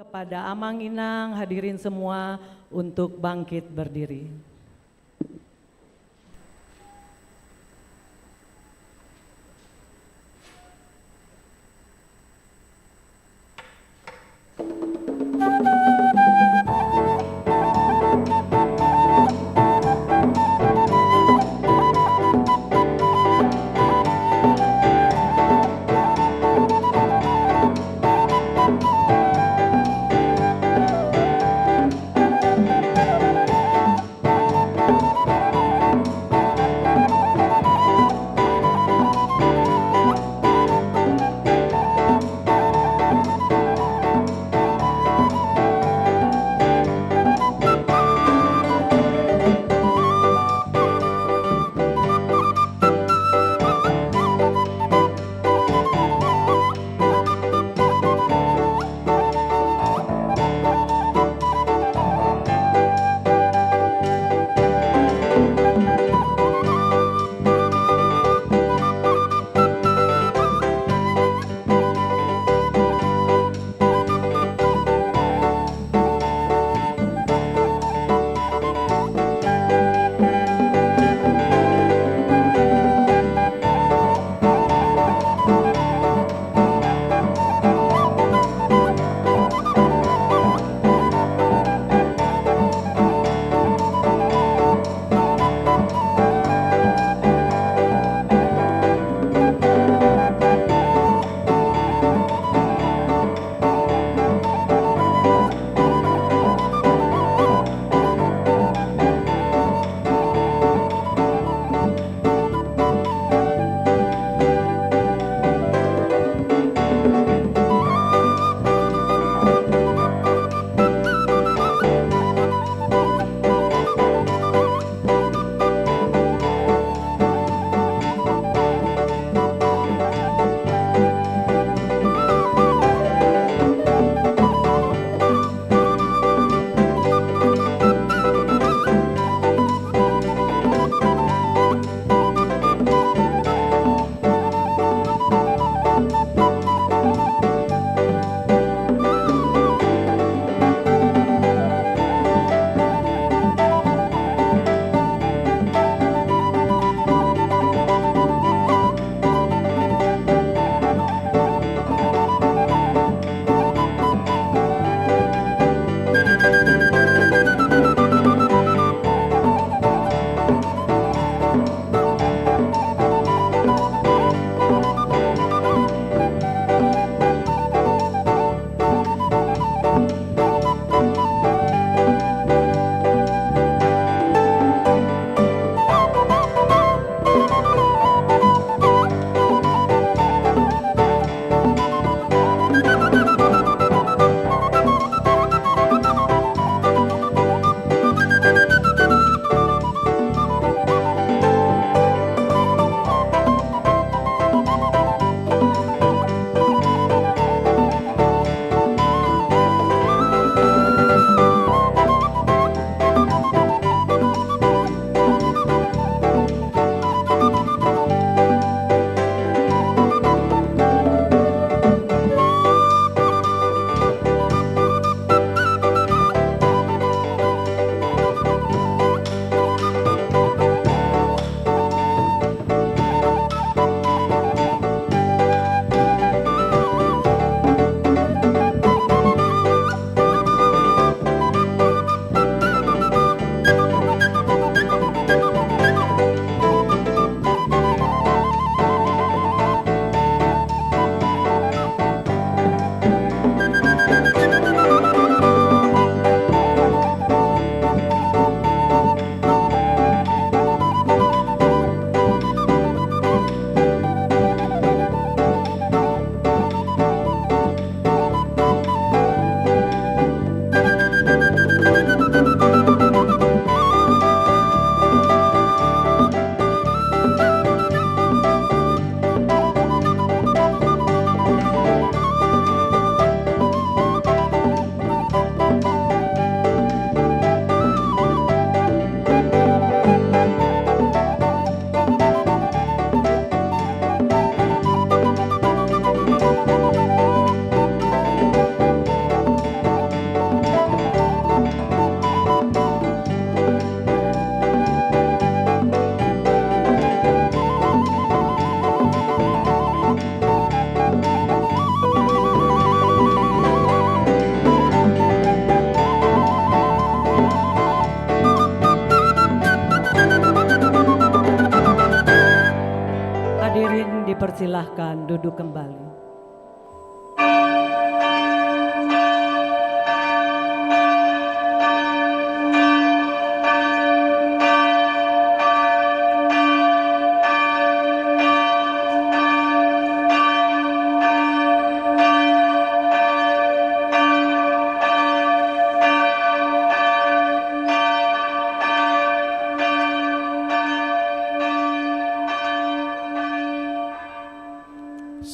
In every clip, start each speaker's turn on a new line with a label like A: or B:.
A: kepada Amang Inang, hadirin semua untuk bangkit berdiri.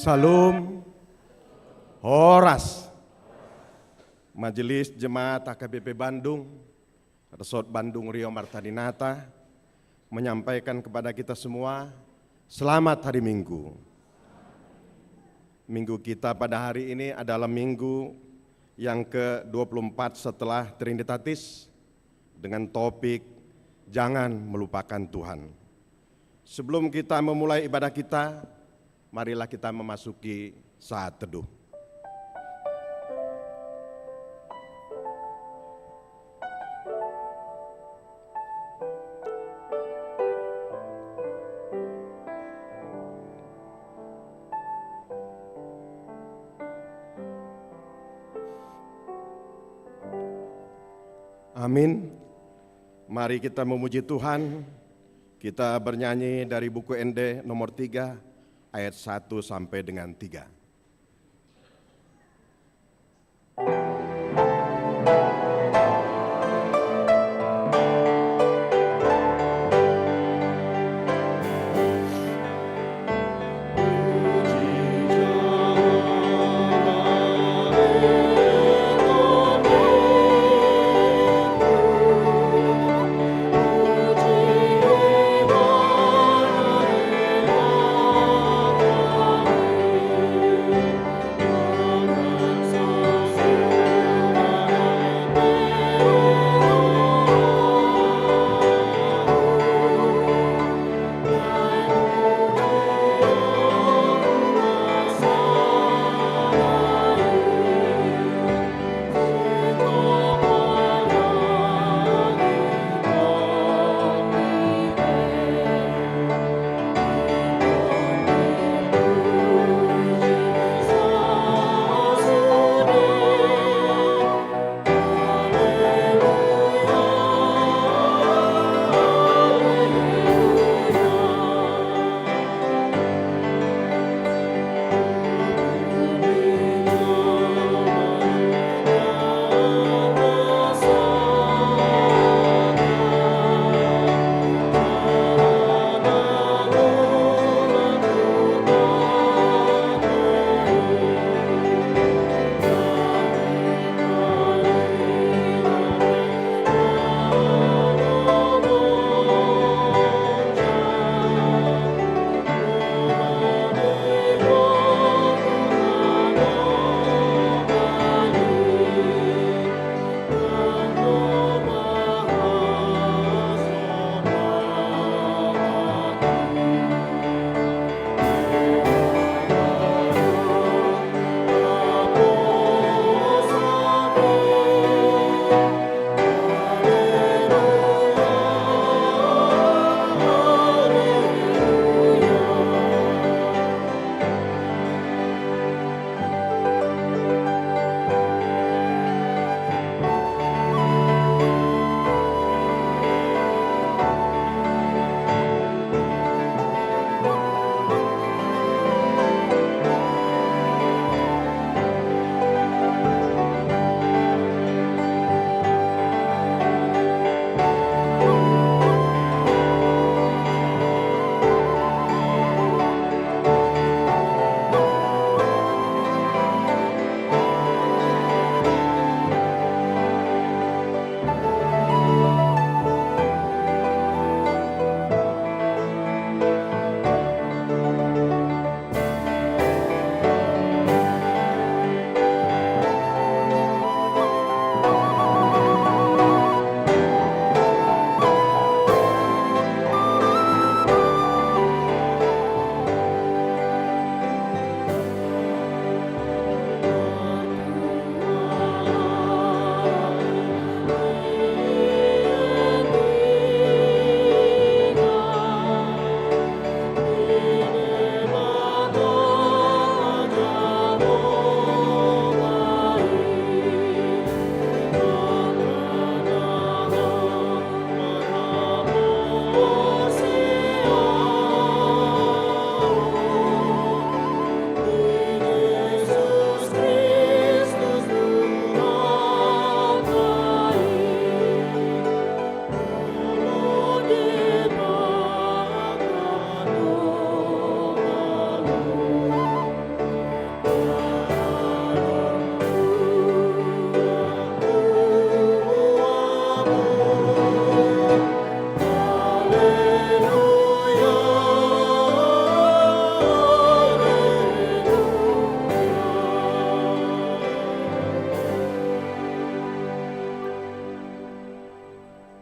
B: Salum, Horas. Majelis Jemaat AKBP Bandung, Resort Bandung Rio Martadinata, menyampaikan kepada kita semua, selamat hari Minggu. Minggu kita pada hari ini adalah minggu yang ke-24 setelah Trinitatis dengan topik jangan melupakan Tuhan. Sebelum kita memulai ibadah kita, marilah kita memasuki saat teduh. Amin. Mari kita memuji Tuhan. Kita bernyanyi dari buku ND nomor 3 ayat 1 sampai dengan 3.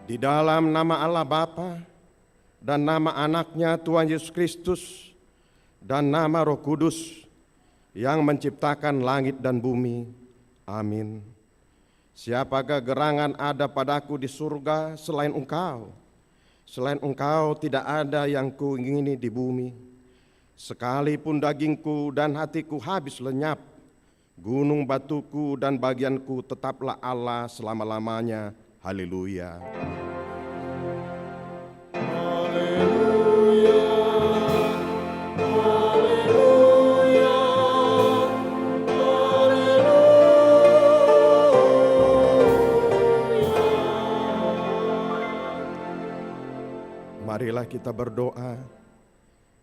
B: Di dalam nama Allah Bapa dan nama anaknya Tuhan Yesus Kristus dan nama Roh Kudus yang menciptakan langit dan bumi. Amin. Siapakah gerangan ada padaku di surga selain Engkau? Selain Engkau tidak ada yang kuingini di bumi. Sekalipun dagingku dan hatiku habis lenyap, gunung batuku dan bagianku tetaplah Allah selama-lamanya. Haleluya. Marilah kita berdoa.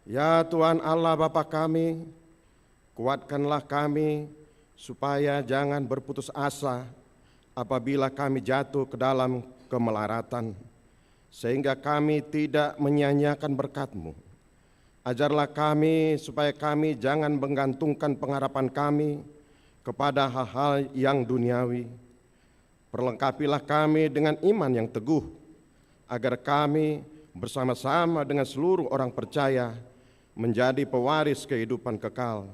B: Ya Tuhan Allah Bapa kami, kuatkanlah kami supaya jangan berputus asa apabila kami jatuh ke dalam kemelaratan, sehingga kami tidak menyia-nyiakan berkat-Mu. Ajarlah kami supaya kami jangan menggantungkan pengharapan kami kepada hal-hal yang duniawi. Perlengkapilah kami dengan iman yang teguh, agar kami bersama-sama dengan seluruh orang percaya menjadi pewaris kehidupan kekal.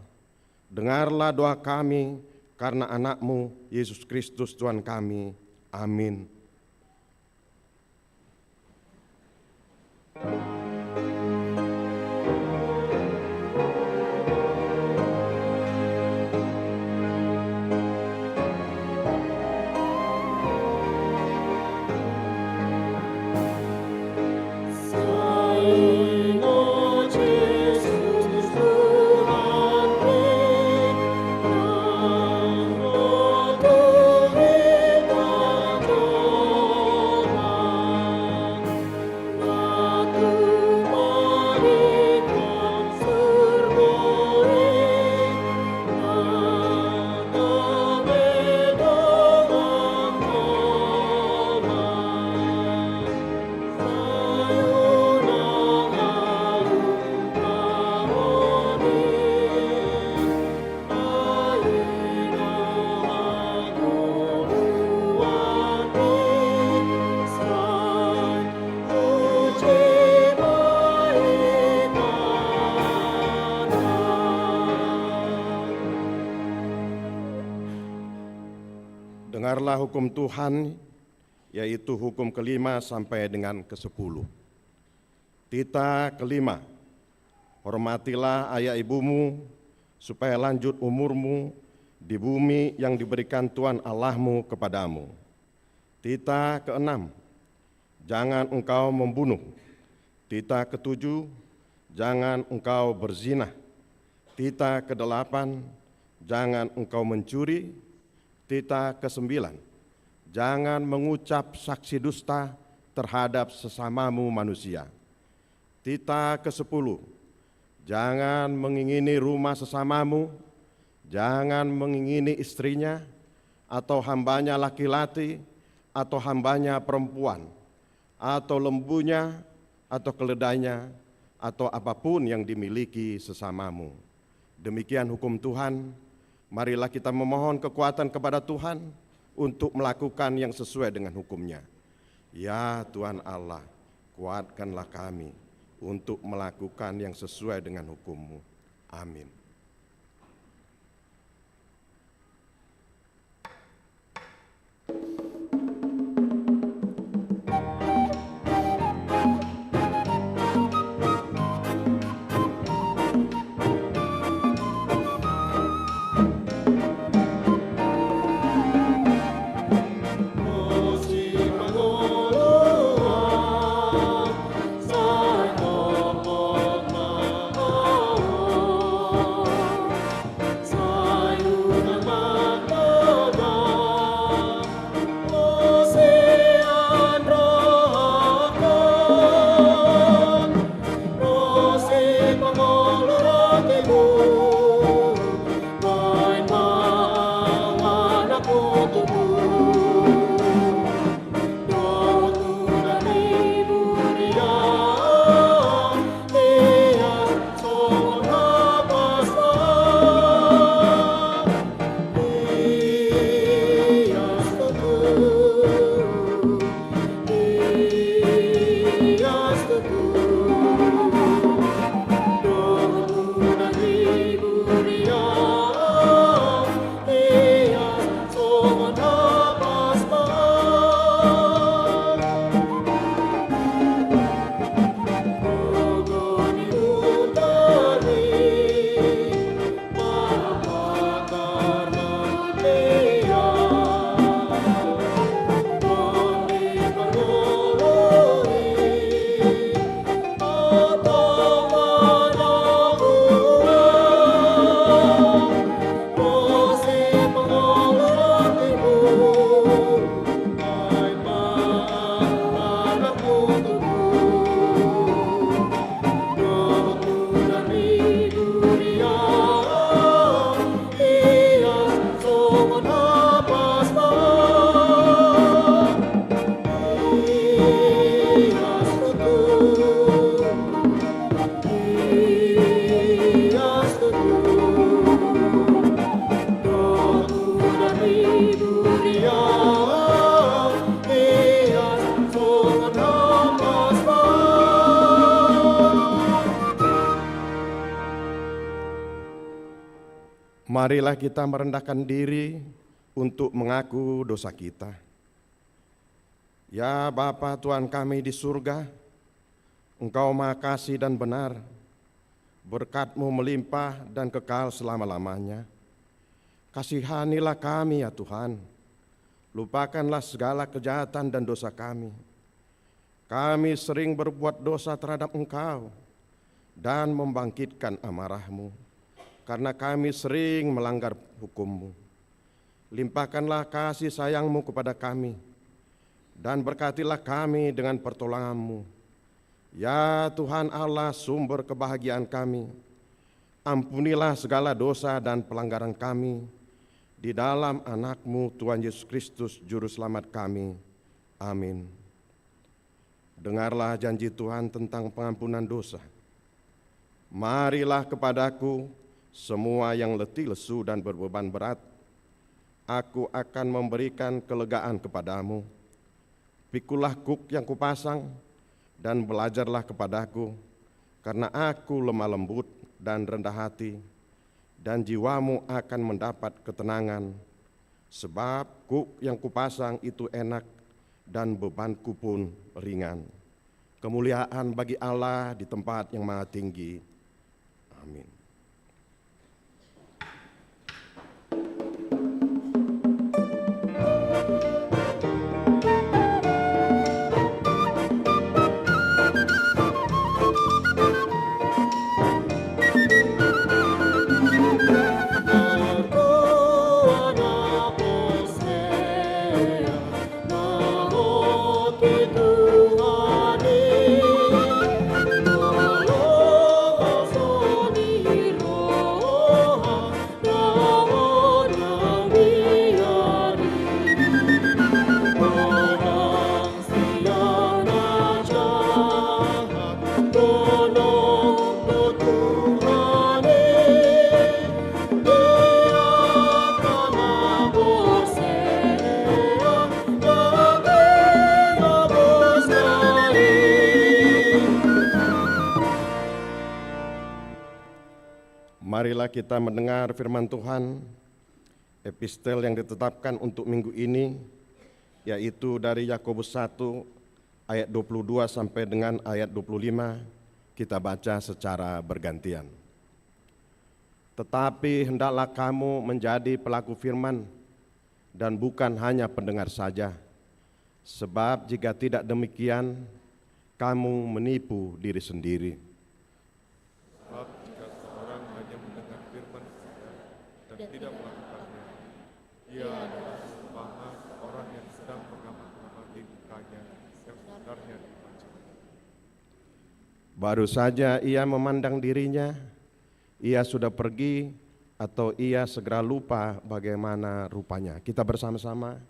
B: Dengarlah doa kami karena anak-Mu Yesus Kristus Tuhan kami. Amin. Dengarlah hukum Tuhan, yaitu hukum kelima sampai dengan ke-10. Tita kelima, hormatilah ayah ibumu, supaya lanjut umurmu di bumi yang diberikan Tuhan Allahmu kepadamu. Tita ke-6, jangan engkau membunuh. Tita ke-7, jangan engkau berzina. Tita ke-8, jangan engkau mencuri. Tita ke-9, jangan mengucap saksi dusta terhadap sesamamu manusia. Tita ke-10, jangan mengingini rumah sesamamu, jangan mengingini istrinya, atau hambanya laki-laki, atau hambanya perempuan, atau lembunya, atau keledainya, atau apapun yang dimiliki sesamamu. Demikian hukum Tuhan. Marilah kita memohon kekuatan kepada Tuhan untuk melakukan yang sesuai dengan hukum-Nya. Ya Tuhan Allah, kuatkanlah kami untuk melakukan yang sesuai dengan hukum-Mu. Amin. Marilah kita merendahkan diri untuk mengaku dosa kita. Ya Bapa Tuhan kami di surga, Engkau Maha Kasih dan benar, berkat-Mu melimpah dan kekal selama-lamanya. Kasihanilah kami ya Tuhan, lupakanlah segala kejahatan dan dosa kami. Kami sering berbuat dosa terhadap Engkau dan membangkitkan amarah-Mu, karena kami sering melanggar hukum-Mu. Limpahkanlah kasih sayang-Mu kepada kami, dan berkatilah kami dengan pertolongan-Mu. Ya Tuhan Allah, sumber kebahagiaan kami, ampunilah segala dosa dan pelanggaran kami, di dalam anak-Mu Tuhan Yesus Kristus Juru Selamat kami. Amin. Dengarlah janji Tuhan tentang pengampunan dosa. Marilah kepadaku semua yang letih lesu dan berbeban berat, aku akan memberikan kelegaan kepadamu. Pikulah kuk yang kupasang dan belajarlah kepadaku, karena aku lemah lembut dan rendah hati, dan jiwamu akan mendapat ketenangan. Sebab kuk yang kupasang itu enak dan bebanku pun ringan. Kemuliaan bagi Allah di tempat yang maha tinggi. Amin. Marilah kita mendengar firman Tuhan, epistel yang ditetapkan untuk minggu ini, yaitu dari Yakobus 1 ayat 22 sampai dengan ayat 25, kita baca secara bergantian. Tetapi hendaklah kamu menjadi pelaku firman dan bukan hanya pendengar saja, sebab jika tidak demikian, kamu menipu diri sendiri.
C: Tidak melakukannya, ia adalah perumpamaan orang yang sedang mengamati mukanya yang sebenarnya dibaca.
B: Baru saja ia memandang dirinya, ia sudah pergi atau ia segera lupa bagaimana rupanya. Kita bersama-sama.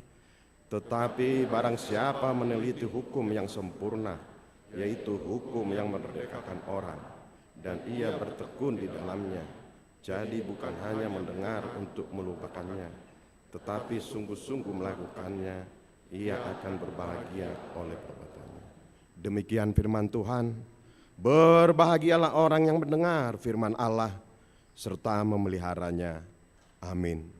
B: Tetapi barang siapa meneliti hukum yang sempurna, yaitu hukum yang memerdekakan orang, dan ia bertekun di dalamnya, jadi bukan hanya mendengar untuk melupakannya, tetapi sungguh-sungguh melakukannya, ia akan berbahagia oleh perbuatannya. Demikian firman Tuhan. Berbahagialah orang yang mendengar firman Allah serta memeliharanya. Amin.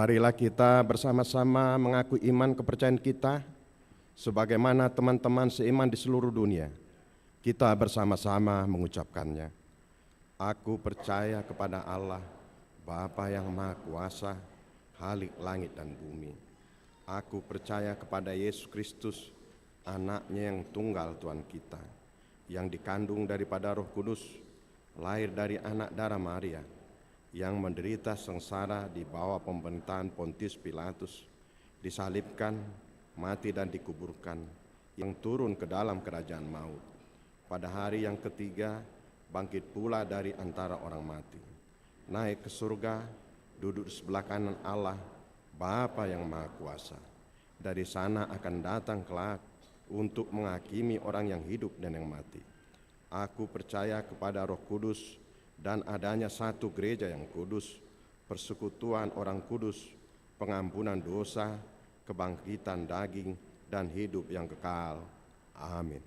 B: Marilah kita bersama-sama mengaku iman kepercayaan kita, sebagaimana teman-teman seiman di seluruh dunia. Kita bersama-sama mengucapkannya. Aku percaya kepada Allah, Bapa yang Maha Kuasa, Khalik langit dan bumi. Aku percaya kepada Yesus Kristus, Anaknya yang tunggal Tuhan kita, yang dikandung daripada Roh Kudus, lahir dari anak darah Maria, yang menderita sengsara di bawah pemerintahan Pontius Pilatus, disalibkan, mati dan dikuburkan, yang turun ke dalam kerajaan maut. Pada hari yang ketiga, bangkit pula dari antara orang mati, naik ke surga, duduk di sebelah kanan Allah, Bapa yang Maha Kuasa. Dari sana akan datang kelak untuk menghakimi orang yang hidup dan yang mati. Aku percaya kepada Roh Kudus dan adanya satu gereja yang kudus, persekutuan orang kudus, pengampunan dosa, kebangkitan daging, dan hidup yang kekal. Amin.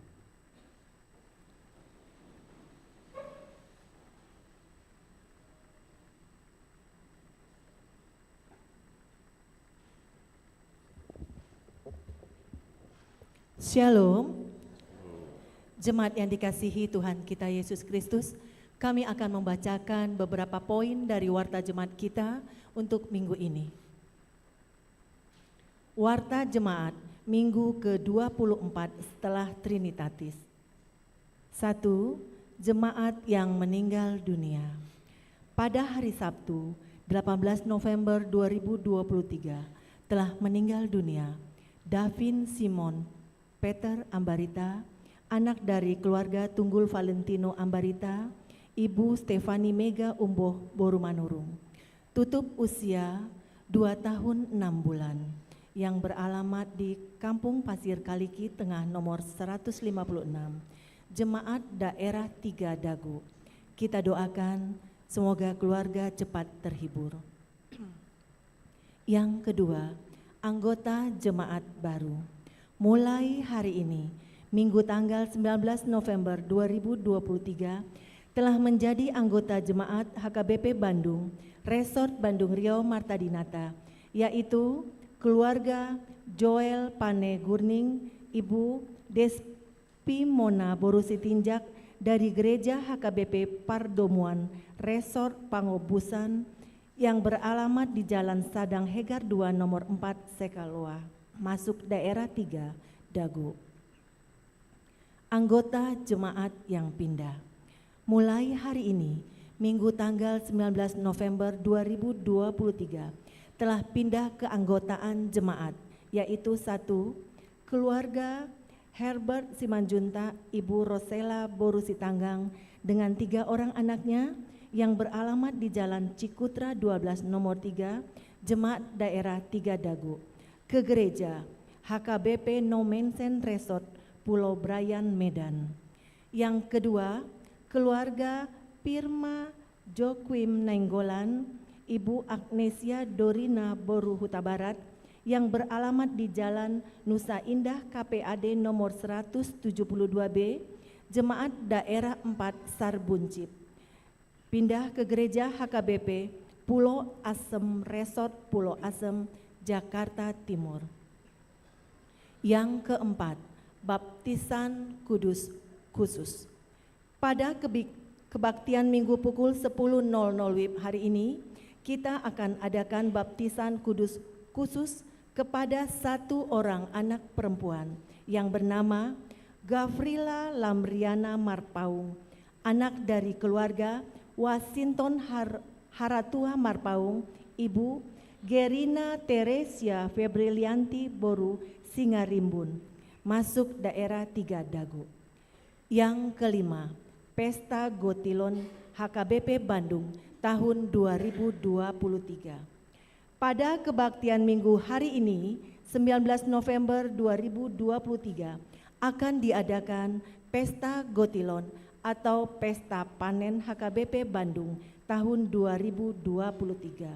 A: Shalom. Jemaat yang dikasihi Tuhan kita Yesus Kristus, kami akan membacakan beberapa poin dari warta jemaat kita untuk minggu ini. Warta jemaat minggu ke-24 setelah Trinitatis. 1. Jemaat yang meninggal dunia. Pada hari Sabtu, 18 November 2023, telah meninggal dunia Davin Simon Peter Ambarita, anak dari keluarga Tunggul Valentino Ambarita, Ibu Stefani Mega Umboh Borumanurung, tutup usia 2 tahun 6 bulan, yang beralamat di Kampung Pasir Kaliki Tengah nomor 156, Jemaat Daerah 3 Dago. Kita doakan semoga keluarga cepat terhibur. Yang kedua, anggota jemaat baru. Mulai hari ini, Minggu tanggal 19 November 2023, telah menjadi anggota jemaat HKBP Bandung, Resort Bandung Riau Marta Dinata, yaitu keluarga Joel Pane Gurning, Ibu Despi Mona Borusitinjak dari Gereja HKBP Pardomuan, Resort Pangobusan, yang beralamat di Jalan Sadang Hegar 2 nomor 4 Sekaloa, masuk daerah 3 Dago. Anggota jemaat yang pindah. Mulai hari ini, Minggu tanggal 19 November 2023, telah pindah ke anggotaan jemaat, yaitu 1. Keluarga Herbert Simanjunta, Ibu Rosela Borusitanggang dengan 3 orang anaknya yang beralamat di Jalan Cikutra 12 nomor 3, Jemaat Daerah 3 Dago, ke gereja HKBP No Mensen Resort Pulau Brayan, Medan. Yang kedua, keluarga Pirma Joaquim Nainggolan, Ibu Agnesia Dorina Boru Huta Barat, yang beralamat di Jalan Nusa Indah KPAD nomor 172B, Jemaat Daerah 4 Sarbuncip, pindah ke gereja HKBP Pulau Asem Resort Pulau Asem, Jakarta Timur. Yang keempat, baptisan kudus khusus. Pada kebaktian Minggu pukul 10.00 WIB hari ini, kita akan adakan baptisan kudus khusus kepada 1 orang anak perempuan yang bernama Gavrila Lamriana Marpaung, anak dari keluarga Wasinton Haratua Marpaung, Ibu Gerina Teresia Febrilianti Boru Singarimbun, masuk daerah 3 Dago. Yang kelima, Pesta Gotilon HKBP Bandung tahun 2023. Pada kebaktian Minggu hari ini, 19 November 2023, akan diadakan Pesta Gotilon atau Pesta Panen HKBP Bandung tahun 2023.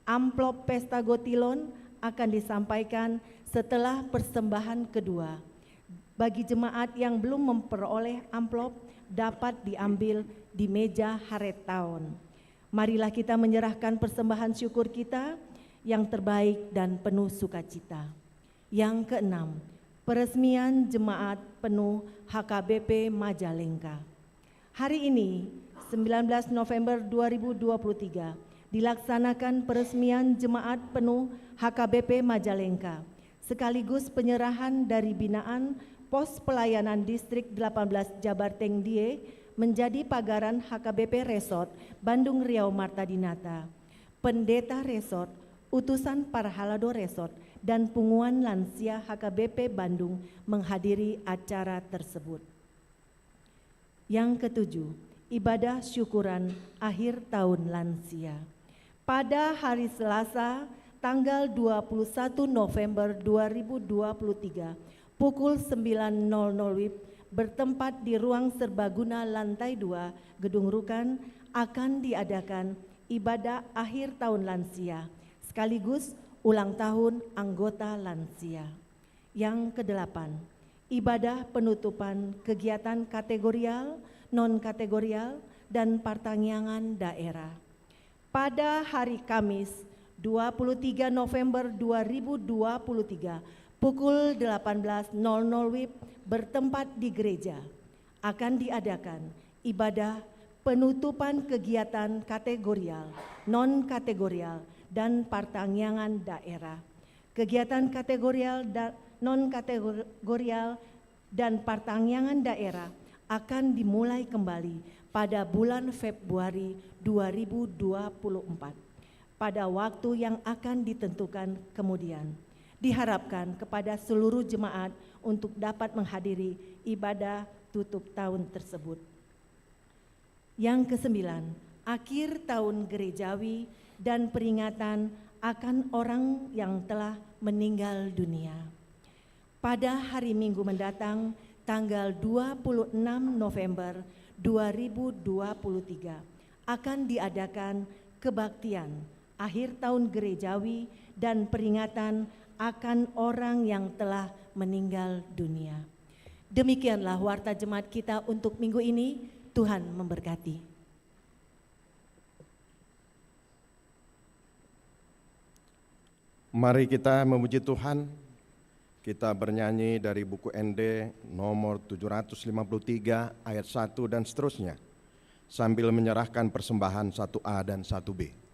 A: Amplop Pesta Gotilon akan disampaikan setelah persembahan kedua. Bagi jemaat yang belum memperoleh amplop, dapat diambil di meja Haret Tahun. Marilah kita menyerahkan persembahan syukur kita yang terbaik dan penuh sukacita. Yang keenam, peresmian Jemaat Penuh HKBP Majalengka. Hari ini, 19 November 2023, dilaksanakan peresmian Jemaat Penuh HKBP Majalengka, sekaligus penyerahan dari binaan Pos Pelayanan Distrik 18 Jabar Tengdie menjadi pagaran HKBP Resort Bandung Riau Marta Dinata. Pendeta Resort, utusan Parhalado Resort, dan Punguan Lansia HKBP Bandung menghadiri acara tersebut. Yang ketujuh, ibadah syukuran akhir tahun lansia. Pada hari Selasa, tanggal 21 November 2023, pukul 9.00 WIB, bertempat di ruang serbaguna lantai 2 Gedung Rukan, akan diadakan ibadah akhir tahun lansia, sekaligus ulang tahun anggota lansia. Yang kedelapan, ibadah penutupan kegiatan kategorial, non-kategorial, dan pertangyangan daerah. Pada hari Kamis 23 November 2023, pukul 18.00 WIB, bertempat di gereja, akan diadakan ibadah penutupan kegiatan kategorial, non-kategorial, dan pertangyangan daerah. Kegiatan kategorial, non-kategorial, dan pertangyangan daerah akan dimulai kembali pada bulan Februari 2024 pada waktu yang akan ditentukan kemudian. Diharapkan kepada seluruh jemaat untuk dapat menghadiri ibadah tutup tahun tersebut. Yang kesembilan, akhir tahun gerejawi dan peringatan akan orang yang telah meninggal dunia. Pada hari Minggu mendatang, tanggal 26 November 2023, akan diadakan kebaktian akhir tahun gerejawi dan peringatan akan orang yang telah meninggal dunia. Demikianlah warta jemaat kita untuk minggu ini. Tuhan memberkati.
B: Mari kita memuji Tuhan. Kita bernyanyi dari buku ND nomor 753 ayat 1 dan seterusnya, sambil menyerahkan persembahan 1A dan 1B.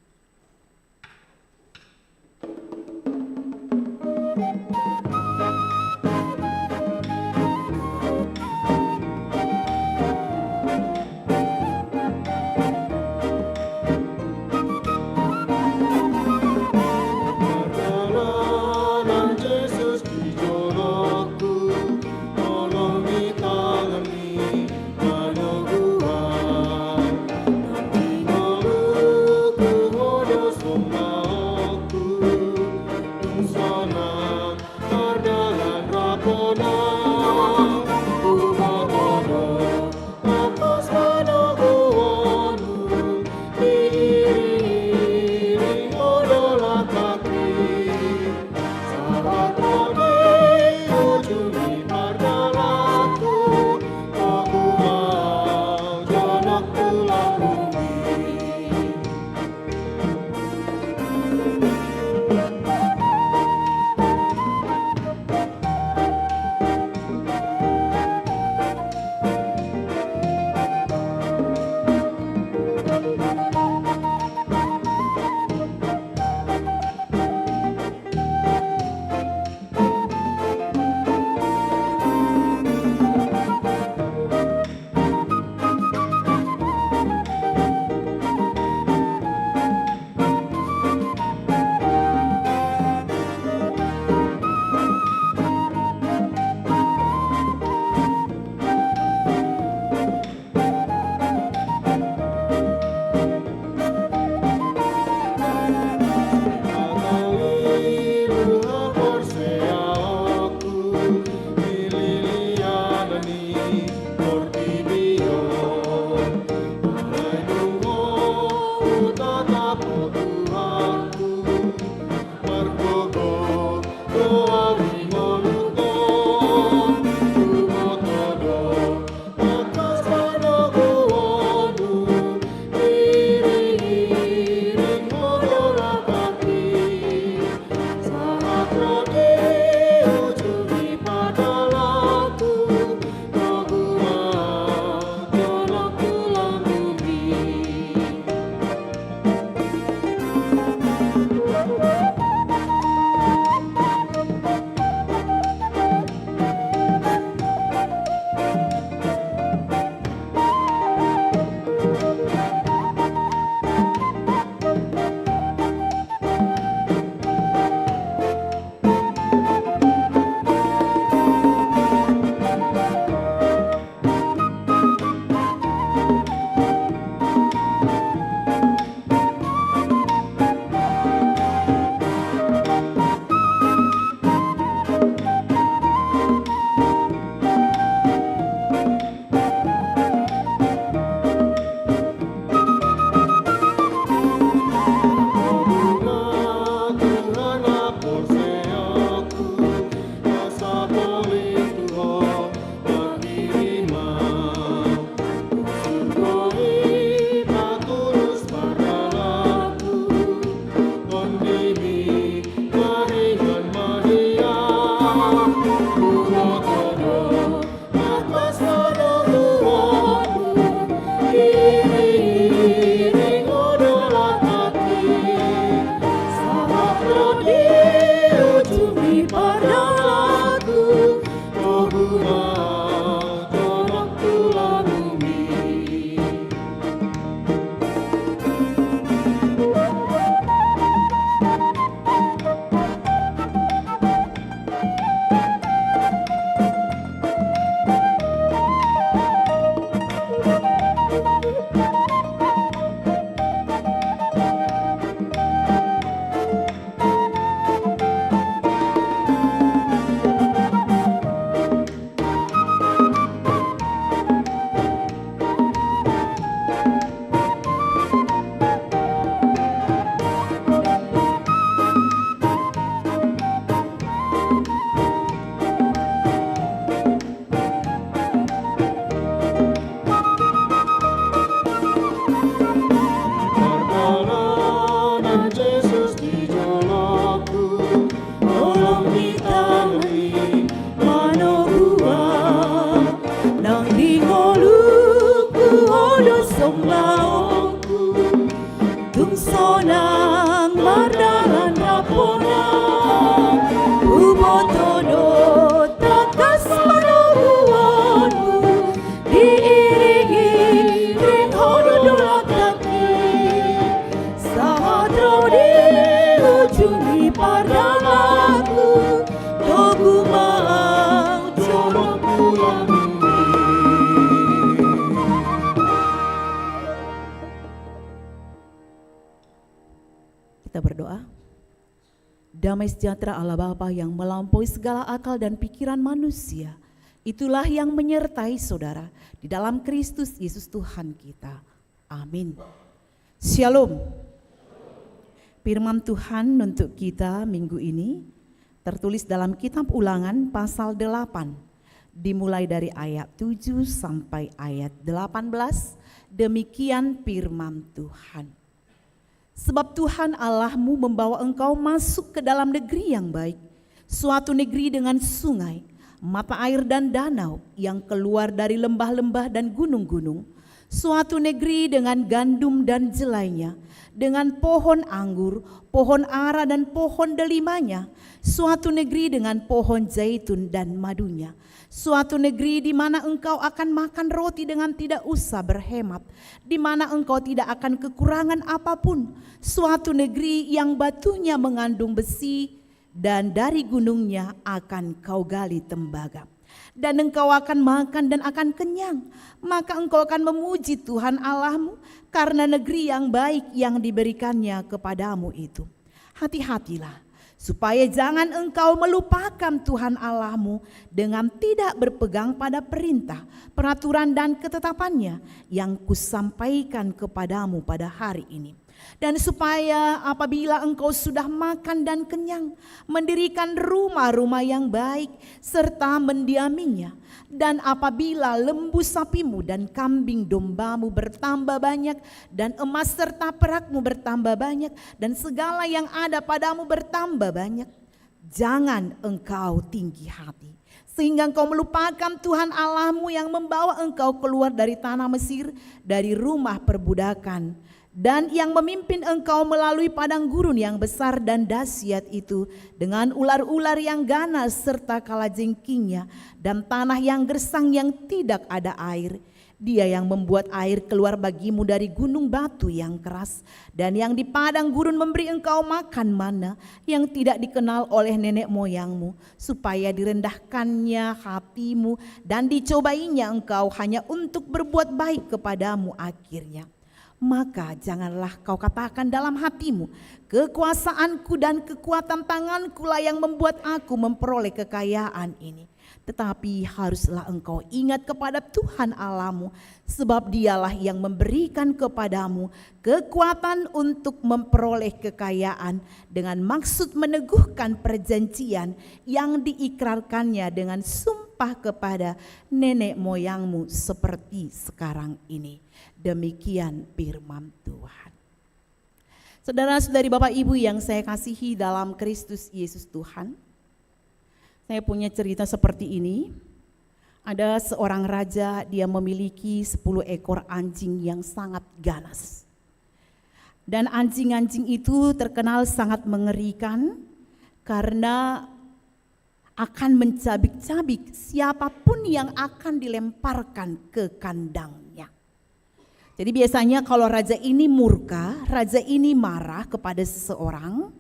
D: Lingoluku odo sombaongku tung sonang mardalan rapona ubotodo takas manobuanmu diiringi ring hodo dolataki sahadro di ujungi pardamaku togu mau jorok pulang. Kita berdoa. Damai sejahtera Allah Bapa yang melampaui segala akal dan pikiran manusia, itulah yang menyertai saudara di dalam Kristus Yesus Tuhan kita. Amin. Shalom. Firman Tuhan untuk kita minggu ini tertulis dalam kitab Ulangan pasal 8, dimulai dari ayat 7 sampai ayat 18. Demikian firman Tuhan. Sebab Tuhan Allahmu membawa engkau masuk ke dalam negeri yang baik, suatu negeri dengan sungai, mata air dan danau yang keluar dari lembah-lembah dan gunung-gunung, suatu negeri dengan gandum dan jelainya, dengan pohon anggur, pohon ara dan pohon delimanya, suatu negeri dengan pohon zaitun dan madunya, suatu negeri di mana engkau akan makan roti dengan tidak usah berhemat, di mana engkau tidak akan kekurangan apapun, suatu negeri yang batunya mengandung besi dan dari gunungnya akan kau gali tembaga. Dan engkau akan makan dan akan kenyang, maka engkau akan memuji Tuhan Allahmu karena negeri yang baik yang diberikannya kepadamu itu. Hati-hatilah supaya jangan engkau melupakan Tuhan Allahmu dengan tidak berpegang pada perintah, peraturan dan ketetapannya yang kusampaikan kepadamu pada hari ini. Dan supaya apabila engkau sudah makan dan kenyang, mendirikan rumah-rumah yang baik serta mendiaminya. Dan apabila lembu sapimu dan kambing dombamu bertambah banyak, dan emas serta perakmu bertambah banyak, dan segala yang ada padamu bertambah banyak, jangan engkau tinggi hati, sehingga engkau melupakan Tuhan Allahmu yang membawa engkau keluar dari tanah Mesir, dari rumah perbudakan, dan yang memimpin engkau melalui padang gurun yang besar dan dahsyat itu, dengan ular-ular yang ganas serta kalajengkingnya, dan tanah yang gersang yang tidak ada air. Dia yang membuat air keluar bagimu dari gunung batu yang keras, dan yang di padang gurun memberi engkau makan mana yang tidak dikenal oleh nenek moyangmu, supaya direndahkannya hatimu dan dicobainya engkau hanya untuk berbuat baik kepadamu akhirnya. Maka janganlah kau katakan dalam hatimu, kekuasaanku dan kekuatan tanganku lah yang membuat aku memperoleh kekayaan ini. Tetapi haruslah engkau ingat kepada Tuhan Allahmu, sebab dialah yang memberikan kepadamu kekuatan untuk memperoleh kekayaan dengan maksud meneguhkan perjanjian yang diikrarkannya dengan sumpah kepada nenek moyangmu seperti sekarang ini. Demikian firman Tuhan. Saudara-saudari, Bapak Ibu yang saya kasihi dalam Kristus Yesus Tuhan, saya punya cerita seperti ini. Ada seorang raja, dia memiliki 10 ekor anjing yang sangat ganas. Dan anjing-anjing itu terkenal sangat mengerikan karena akan mencabik-cabik siapapun yang akan dilemparkan ke kandangnya. Jadi biasanya kalau raja ini murka, raja ini marah kepada seseorang,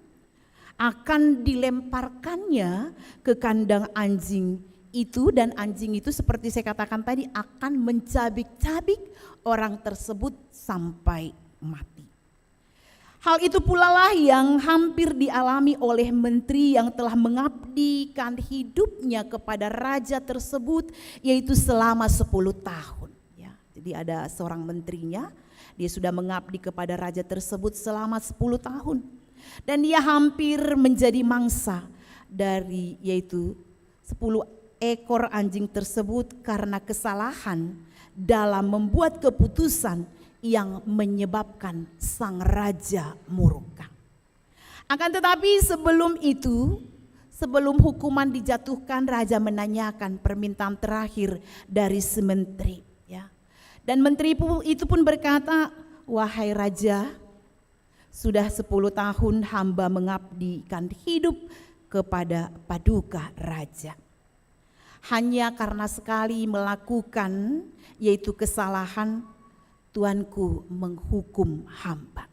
D: akan dilemparkannya ke kandang anjing itu, dan anjing itu seperti saya katakan tadi akan mencabik-cabik orang tersebut sampai mati. Hal itu pula lah yang hampir dialami oleh menteri yang telah mengabdikan hidupnya kepada raja tersebut, yaitu selama 10 tahun. Ya, jadi ada seorang menterinya, dia sudah mengabdi kepada raja tersebut selama 10 tahun. Dan dia hampir menjadi mangsa dari yaitu 10 ekor anjing tersebut karena kesalahan dalam membuat keputusan yang menyebabkan sang raja murka. Akan tetapi sebelum itu, Sebelum hukuman dijatuhkan, raja menanyakan permintaan terakhir dari si menteri, ya. Dan menteri itu pun berkata, "Wahai raja, sudah 10 tahun hamba mengabdikan hidup kepada paduka raja. Hanya karena sekali melakukan, yaitu kesalahan, Tuanku menghukum hamba.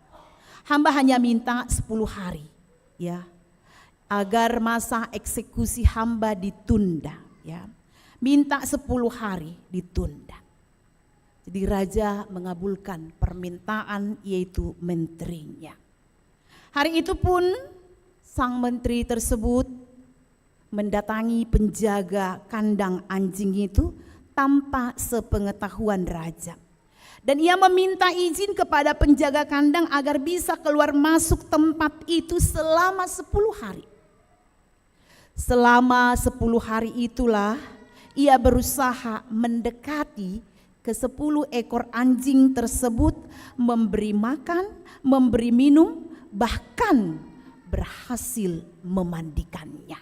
D: Hamba hanya minta 10 hari, ya, agar masa eksekusi hamba ditunda, ya. Minta 10 hari ditunda." Jadi raja mengabulkan permintaan yaitu menterinya. Hari itu pun sang menteri tersebut mendatangi penjaga kandang anjing itu tanpa sepengetahuan raja. Dan ia meminta izin kepada penjaga kandang agar bisa keluar masuk tempat itu selama 10 hari. Selama 10 hari itulah ia berusaha mendekati ke 10 ekor anjing tersebut, memberi makan, memberi minum, bahkan berhasil memandikannya.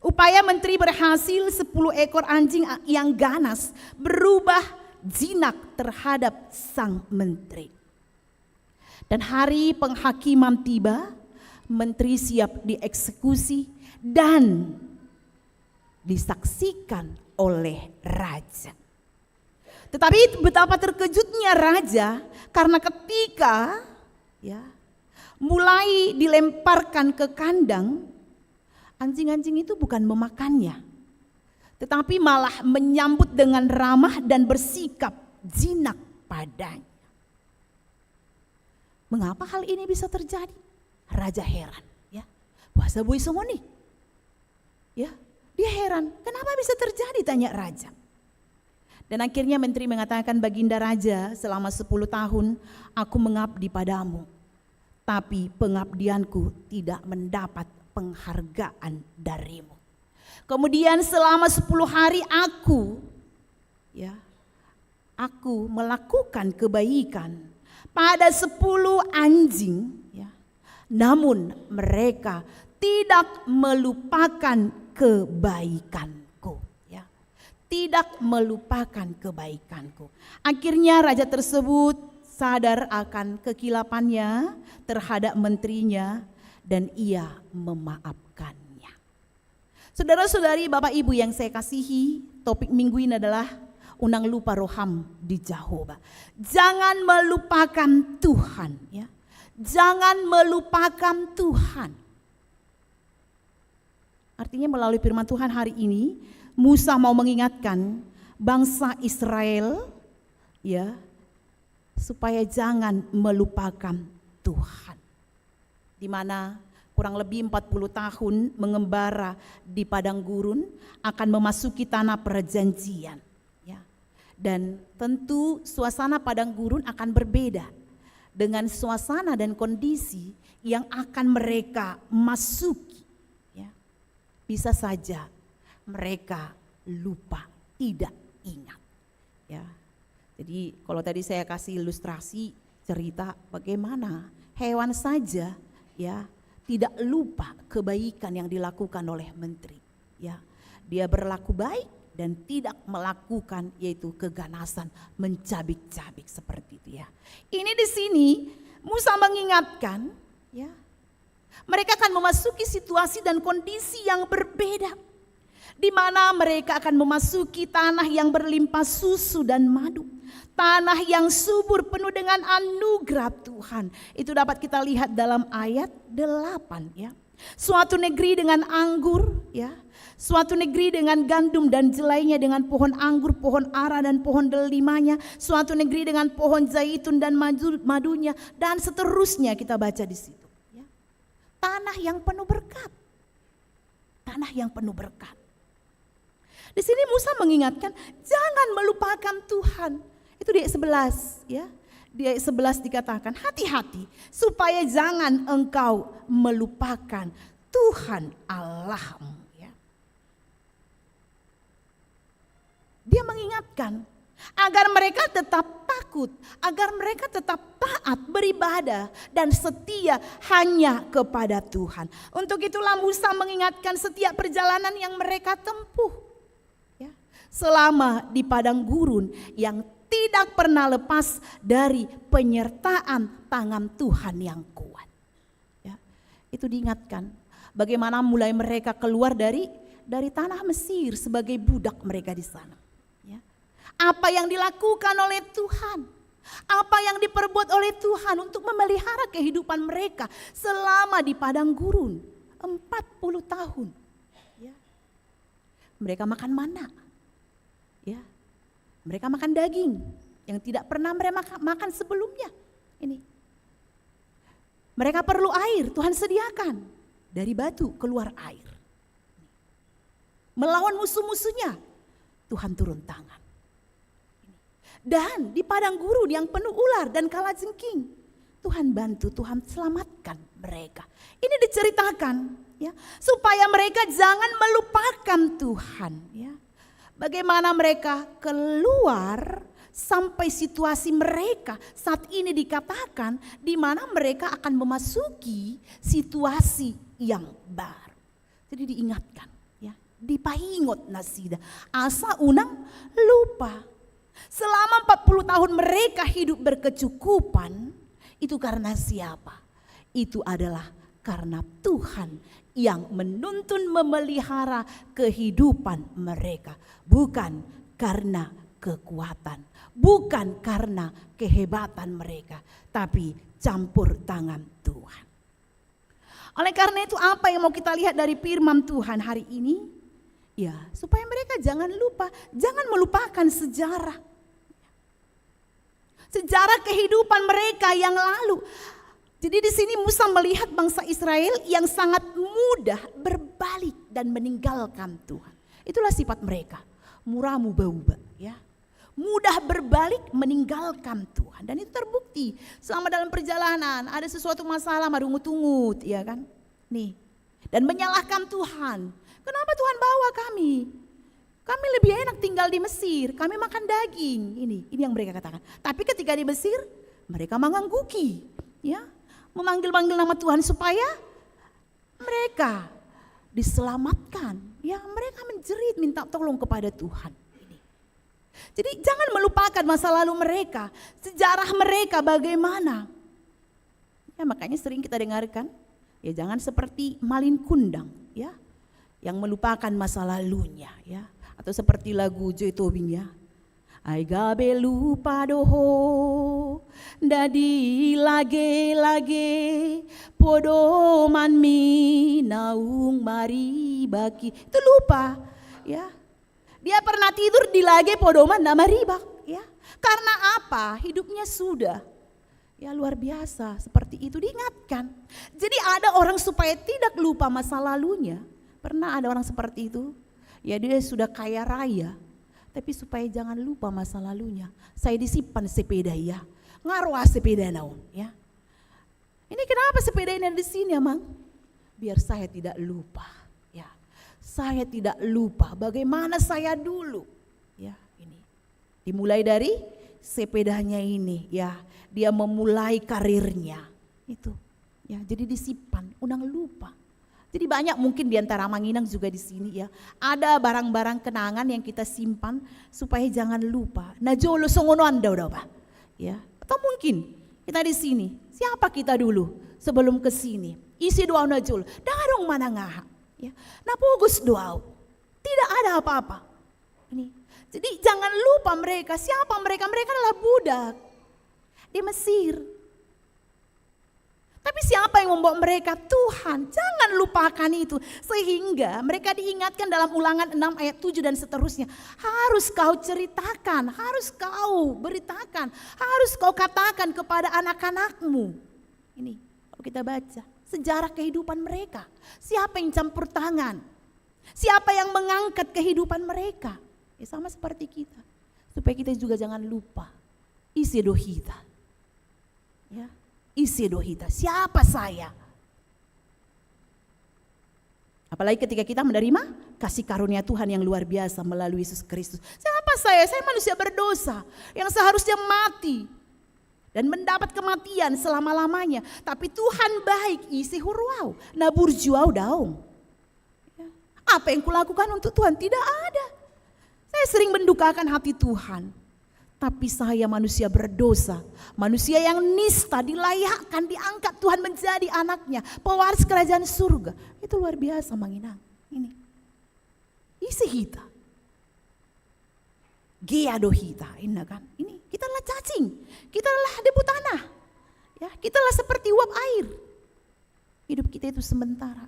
D: Upaya menteri berhasil, 10 ekor anjing yang ganas berubah jinak terhadap sang menteri. Dan hari penghakiman tiba, menteri siap dieksekusi dan disaksikan oleh raja. Tetapi betapa terkejutnya raja karena ketika, ya, mulai dilemparkan ke kandang, anjing-anjing itu bukan memakannya, tetapi malah menyambut dengan ramah dan bersikap jinak padanya. Mengapa hal ini bisa terjadi? Raja heran, ya. Puasa bui somoni. Ya, dia heran, kenapa bisa terjadi, tanya raja. Dan akhirnya menteri mengatakan, "Baginda raja, selama 10 tahun aku mengabdi padamu, tapi pengabdianku tidak mendapat penghargaan darimu. Kemudian selama 10 hari aku melakukan kebaikan pada 10 anjing, ya, namun mereka tidak melupakan kebaikanku." Tidak melupakan kebaikanku. Akhirnya raja tersebut sadar akan kekilapannya terhadap menterinya dan ia memaafkannya. Saudara-saudari, Bapak Ibu yang saya kasihi, topik minggu ini adalah unang lupa roham di Jehovah. Jangan melupakan Tuhan, ya. Jangan melupakan Tuhan. Artinya melalui firman Tuhan hari ini, Musa mau mengingatkan bangsa Israel, ya, supaya jangan melupakan Tuhan. Di mana kurang lebih 40 tahun mengembara di padang gurun akan memasuki tanah perjanjian, ya. Dan tentu suasana padang gurun akan berbeda dengan suasana dan kondisi yang akan mereka masuki, ya. Bisa saja mereka lupa, tidak ingat, ya. Jadi kalau tadi saya kasih ilustrasi cerita bagaimana hewan saja, ya, tidak lupa kebaikan yang dilakukan oleh menteri, ya. Dia berlaku baik dan tidak melakukan yaitu keganasan, mencabik-cabik seperti itu, ya. Ini di sini Musa mengingatkan, ya, mereka akan memasuki situasi dan kondisi yang berbeda, di mana mereka akan memasuki tanah yang berlimpah susu dan madu, tanah yang subur penuh dengan anugerah Tuhan. Itu dapat kita lihat dalam ayat 8, ya. Suatu negeri dengan anggur, ya. Suatu negeri dengan gandum dan jelainya, dengan pohon anggur, pohon ara dan pohon delimanya. Suatu negeri dengan pohon zaitun dan madunya, dan seterusnya kita baca di situ, ya. Tanah yang penuh berkat. Tanah yang penuh berkat. Di sini Musa mengingatkan jangan melupakan Tuhan. Itu di ayat 11, ya. Di ayat 11 dikatakan hati-hati supaya jangan engkau melupakan Tuhan Allahmu, ya. Dia mengingatkan agar mereka tetap takut, agar mereka tetap taat, beribadah, dan setia hanya kepada Tuhan. Untuk itulah Musa mengingatkan setiap perjalanan yang mereka tempuh, ya, selama di padang gurun yang tidak pernah lepas dari penyertaan tangan Tuhan yang kuat. Ya, itu diingatkan bagaimana mulai mereka keluar dari tanah Mesir sebagai budak mereka di sana. Ya. Apa yang dilakukan oleh Tuhan, apa yang diperbuat oleh Tuhan untuk memelihara kehidupan mereka selama di padang gurun 40 tahun. Ya. Mereka makan mana? Ya. Mereka makan daging yang tidak pernah mereka makan sebelumnya. Ini. Mereka perlu air, Tuhan sediakan. Dari batu keluar air. Melawan musuh-musuhnya, Tuhan turun tangan. Dan di padang gurun yang penuh ular dan kalajengking, Tuhan bantu, Tuhan selamatkan mereka. Ini diceritakan, ya, supaya mereka jangan melupakan Tuhan, ya. Bagaimana mereka keluar sampai situasi mereka saat ini dikatakan di mana mereka akan memasuki situasi yang baru. Jadi diingatkan, ya, dipaingot nasida, asa unang lupa. Selama 40 tahun mereka hidup berkecukupan, itu karena siapa? Itu adalah karena Tuhan yang menuntun memelihara kehidupan mereka. Bukan karena kekuatan, bukan karena kehebatan mereka, tapi campur tangan Tuhan. Oleh karena itu apa yang mau kita lihat dari firman Tuhan hari ini? Ya, supaya mereka jangan lupa, jangan melupakan sejarah. Sejarah kehidupan mereka yang lalu. Jadi di sini Musa melihat bangsa Israel yang sangat mudah berbalik dan meninggalkan Tuhan. Itulah sifat mereka, murah mubah-ubah, ya. Mudah berbalik meninggalkan Tuhan, dan itu terbukti selama dalam perjalanan ada sesuatu masalah marungut-ungut, ya kan? Nih, dan menyalahkan Tuhan. Kenapa Tuhan bawa kami? Kami lebih enak tinggal di Mesir, kami makan daging. Ini yang mereka katakan. Tapi ketika di Mesir, mereka mengangguki, ya, memanggil-manggil nama Tuhan supaya mereka diselamatkan. Ya, mereka menjerit minta tolong kepada Tuhan. Jadi jangan melupakan masa lalu mereka, sejarah mereka bagaimana. Ya, makanya sering kita dengarkan, ya jangan seperti Malin Kundang, ya, yang melupakan masa lalunya, ya. Atau seperti lagu Joy Tobing, ya. Ai gabe lupa doho, dadi lage podoman mi naung mari baki. Itu lupa, ya. Dia pernah tidur di lage podoman na maribak, ya. Karena apa? Hidupnya sudah, ya, luar biasa, seperti itu diingatkan. Jadi ada orang supaya tidak lupa masa lalunya. Pernah ada orang seperti itu? Ya, dia sudah kaya raya, tapi supaya jangan lupa masa lalunya. Saya disimpan sepeda, ya. Ngaruh sepeda naon, ya. Ini kenapa sepeda ini ada di sini, Amang? Biar saya tidak lupa, ya. Saya tidak lupa bagaimana saya dulu, ya. Ini dimulai dari sepedanya ini, ya. Dia memulai karirnya itu, ya. Jadi disimpan, unang lupa. Jadi banyak mungkin di antara Manginang juga di sini, ya. Ada barang-barang kenangan yang kita simpan supaya jangan lupa. Nah, jolo songono anda udah, Pak. Ya. Atau mungkin kita di sini, siapa kita dulu sebelum ke sini? Isi doa najul, darong mana ngaha, ya. Nah, fokus doa. Tidak ada apa-apa. Ini. Jadi jangan lupa mereka, siapa mereka? Mereka adalah budak di Mesir. Tapi siapa yang membawa mereka? Tuhan. Jangan lupakan itu. Sehingga mereka diingatkan dalam Ulangan 6 ayat 7 dan seterusnya. Harus kau ceritakan, harus kau beritakan, harus kau katakan kepada anak-anakmu. Ini kalau kita baca sejarah kehidupan mereka. Siapa yang campur tangan? Siapa yang mengangkat kehidupan mereka? Ya, sama seperti kita. Supaya kita juga jangan lupa isi dohita. Ya. Isi dohita, siapa saya? Apalagi ketika kita menerima kasih karunia Tuhan yang luar biasa melalui Yesus Kristus. Siapa saya? Saya manusia berdosa yang seharusnya mati dan mendapat kematian selama-lamanya. Tapi Tuhan baik, isi hurwau, nabur juau daung. Apa yang kulakukan untuk Tuhan? Tidak ada. Saya sering mendukakan hati Tuhan. Tapi saya manusia berdosa, manusia yang nista, dilayakkan, diangkat Tuhan menjadi anaknya, pewaris kerajaan surga. Itu luar biasa Manginang. Ini isi hita, geado hita, ini kan. Ini kita adalah cacing, kita adalah debu tanah, ya, kita adalah seperti uap air. Hidup kita itu sementara,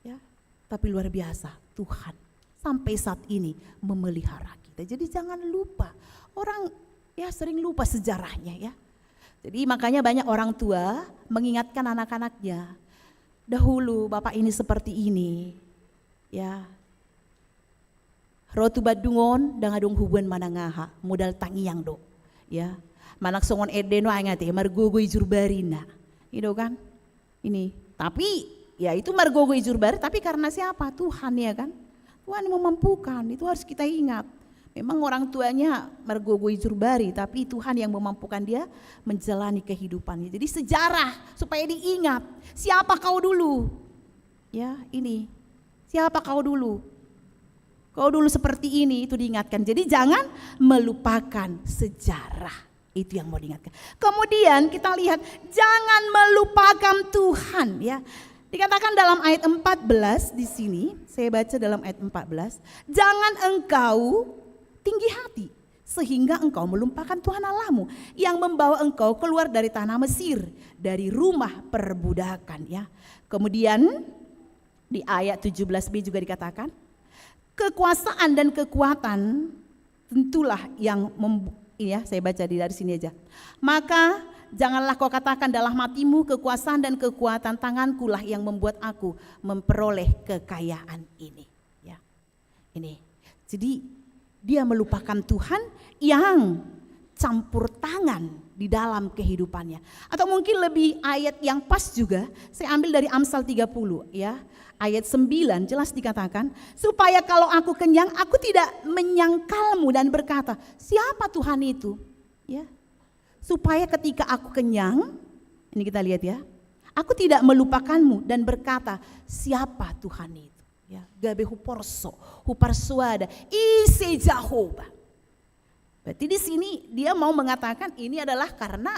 D: ya. Tapi luar biasa Tuhan sampai saat ini memelihara kita. Jadi jangan lupa. Orang ya sering lupa sejarahnya ya. Jadi makanya banyak orang tua mengingatkan anak-anaknya. Dahulu bapak ini seperti ini. Ya. Rotu badungon dangadung hubuan manangaha modal tangiyang do. Ya. Manak songon edeno angate margogo ijurbarina. Itu kan? Ini. Tapi ya itu margogo ijurbari tapi karena siapa? Tuhan ya kan? Tuhan yang memampukan. Itu harus kita ingat. Memang orang tuanya margogo ijurbari, tapi Tuhan yang memampukan dia menjalani kehidupannya. Jadi sejarah supaya diingat, siapa kau dulu? Ya, ini. Siapa kau dulu? Kau dulu seperti ini, itu diingatkan. Jadi jangan melupakan sejarah. Itu yang mau diingatkan. Kemudian kita lihat jangan melupakan Tuhan, ya. Dikatakan dalam ayat 14 di sini, saya baca dalam ayat 14, jangan engkau tinggi hati sehingga engkau melupakan Tuhan Allahmu yang membawa engkau keluar dari tanah Mesir, dari rumah perbudakan ya. Kemudian di ayat 17b juga dikatakan kekuasaan dan kekuatan tentulah yang ya saya baca dari sini aja. Maka janganlah kau katakan dalam hatimu kekuasaan dan kekuatan tanganku lah yang membuat aku memperoleh kekayaan ini ya. Ini. Jadi dia melupakan Tuhan yang campur tangan di dalam kehidupannya. Atau mungkin lebih ayat yang pas juga, saya ambil dari Amsal 30 ya. Ayat 9 jelas dikatakan, supaya kalau aku kenyang, aku tidak menyangkalmu dan berkata, siapa Tuhan itu? Ya. Supaya ketika aku kenyang, ini kita lihat ya, aku tidak melupakanmu dan berkata, siapa Tuhan itu? Ya, gabe huporso, huparsuada, isi Jehovah. Berarti di sini dia mau mengatakan ini adalah karena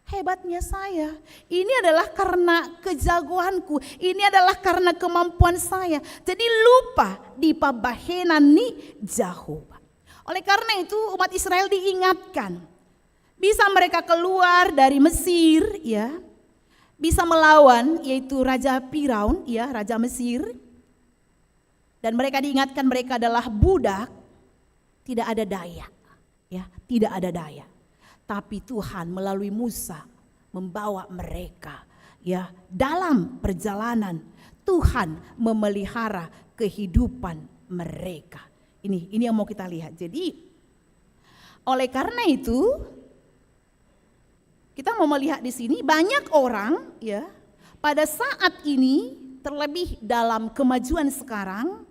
D: hebatnya saya. Ini adalah karena kejagoanku. Ini adalah karena kemampuan saya. Jadi lupa di pabahenan ni Jehovah. Oleh karena itu umat Israel diingatkan. Bisa mereka keluar dari Mesir ya. Bisa melawan yaitu Raja Firaun ya, Raja Mesir. Dan mereka diingatkan mereka adalah budak, tidak ada daya, ya, tidak ada daya. Tapi Tuhan melalui Musa membawa mereka, ya, dalam perjalanan Tuhan memelihara kehidupan mereka. Ini yang mau kita lihat. Jadi, oleh karena itu, kita mau melihat di sini banyak orang, ya, pada saat ini terlebih dalam kemajuan sekarang.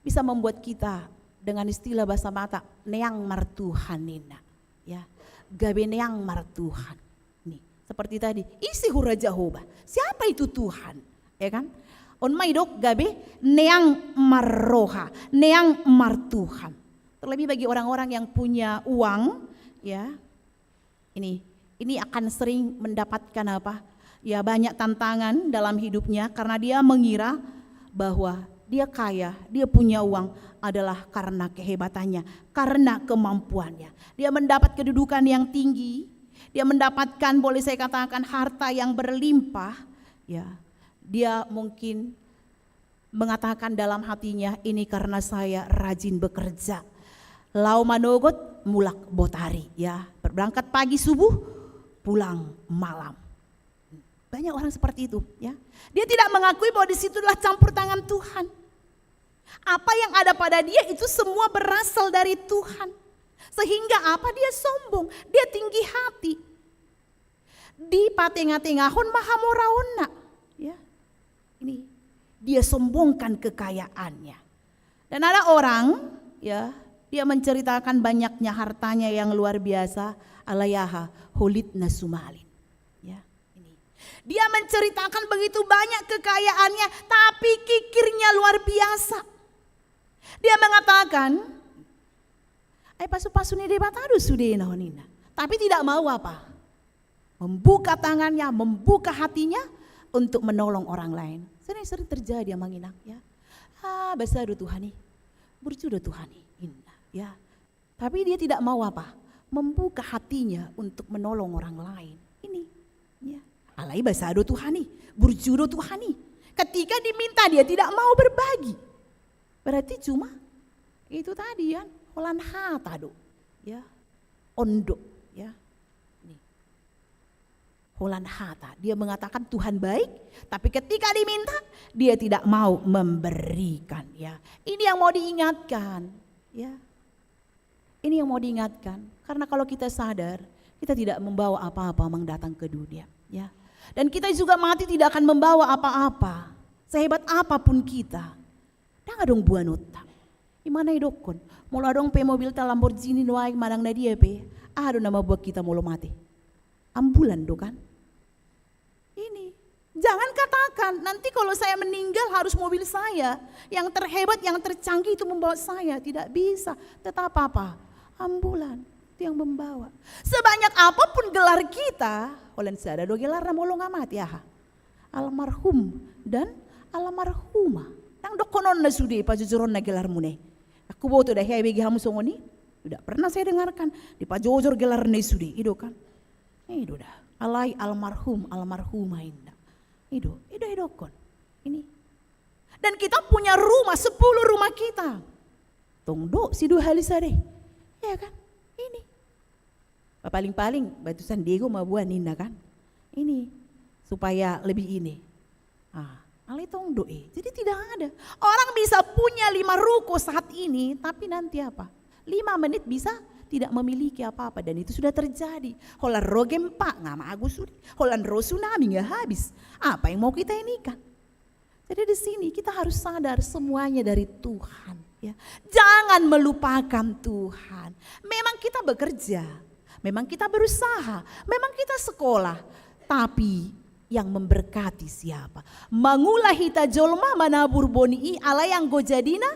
D: Bisa membuat kita dengan istilah bahasa mata neang martuhanina ya, gabe neang martuhan. Nih, seperti tadi, isi hura Jehovah. Siapa itu Tuhan? Ya kan? On maidok gabe neang marroha, neang martuhan. Terlebih bagi orang-orang yang punya uang ya. Ini akan sering mendapatkan apa? Ya banyak tantangan dalam hidupnya karena dia mengira bahwa dia kaya, dia punya uang adalah karena kehebatannya, karena kemampuannya. Dia mendapat kedudukan yang tinggi, dia mendapatkan boleh saya katakan harta yang berlimpah. Ya, dia mungkin mengatakan dalam hatinya ini karena saya rajin bekerja. Lau manogot mulak botari ya, berangkat pagi subuh, pulang malam. Banyak orang seperti itu ya. Dia tidak mengakui bahwa di situ adalah campur tangan Tuhan. Apa yang ada pada dia itu semua berasal dari Tuhan. Sehingga apa? Dia sombong, dia tinggi hati. Di patengah-tengahon mahamoraona ya. Ini dia sombongkan kekayaannya. Dan ada orang, ya, dia menceritakan banyaknya hartanya yang luar biasa, alayaha holidna sumalin. Ya, ini. Dia menceritakan begitu banyak kekayaannya, tapi kikirnya luar biasa. Dia mengatakan, pasu-pasu ini debatado sudah nahonina. Tapi tidak mau apa? Membuka tangannya, membuka hatinya untuk menolong orang lain. Sering-sering terjadi yang menginang, ya. Basado Tuhani, berjudo Tuhani, indah, ya. Tapi dia tidak mau apa? Membuka hatinya untuk menolong orang lain. Ini, ya. Alai basado Tuhani, berjudo Tuhani. Ketika diminta dia tidak mau berbagi. Berarti cuma itu tadi ya, holan hatado, ya. Ondo, ya. Holan hata, dia mengatakan Tuhan baik, tapi ketika diminta dia tidak mau memberikan, ya. Ini yang mau diingatkan, ya. Ini yang mau diingatkan, karena kalau kita sadar kita tidak membawa apa-apa mendatang ke dunia, ya. Dan kita juga mati tidak akan membawa apa-apa, sehebat apapun kita. Dah dong buan otak, imana idokon, mula dong pe mobil ta Lamborghini noai madang na dia pe, ada nama buat kita mulu mati. Ambulan do kan? Ini, jangan katakan nanti kalau saya meninggal harus mobil saya yang terhebat, yang tercanggih itu membawa saya. Tidak bisa, tetap apa? Ambulan itu yang membawa. Sebanyak apapun gelar kita, olen sada do gelar namolong amat ya. Almarhum dan almarhumah. Nang dokonon na sudi pajujuron na gelar mune. Aku bawa tu dah hei bagi hamu songoni. Tidak pernah saya dengarkan di pajojor gelar na sudi, itu kan? Itu dah, alai almarhum almarhumah indah. Itu kon. Ini. Dan kita punya rumah, 10 rumah kita. Tongdo si 2 hari sare. Ya kan? Ini. Paling-paling batu San Diego mabuan indah kan? Ini supaya lebih ini. Alai tongdo Jadi tidak ada. Orang bisa punya 5 ruko saat ini, tapi nanti apa? 5 menit bisa tidak memiliki apa-apa, dan itu sudah terjadi. Holan rogem pak ngama agus sudi, holan ro tsunami nggak habis. Apa yang mau kita ini kan? Jadi di sini kita harus sadar semuanya dari Tuhan. Ya, jangan melupakan Tuhan. Memang kita bekerja, memang kita berusaha, memang kita sekolah, tapi yang memberkati siapa? Mangulah hita jolma manabur boni ala yang gojadina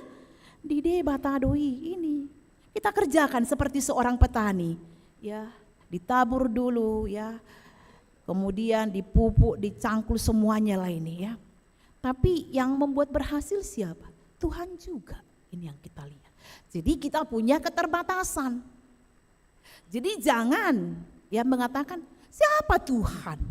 D: di debatadoi ini. Kita kerjakan seperti seorang petani, ya, ditabur dulu, ya, kemudian dipupuk, dicangkul semuanya lah ini, ya. Tapi yang membuat berhasil siapa? Tuhan juga. Ini yang kita lihat. Jadi kita punya keterbatasan. Jadi jangan ya mengatakan siapa Tuhan?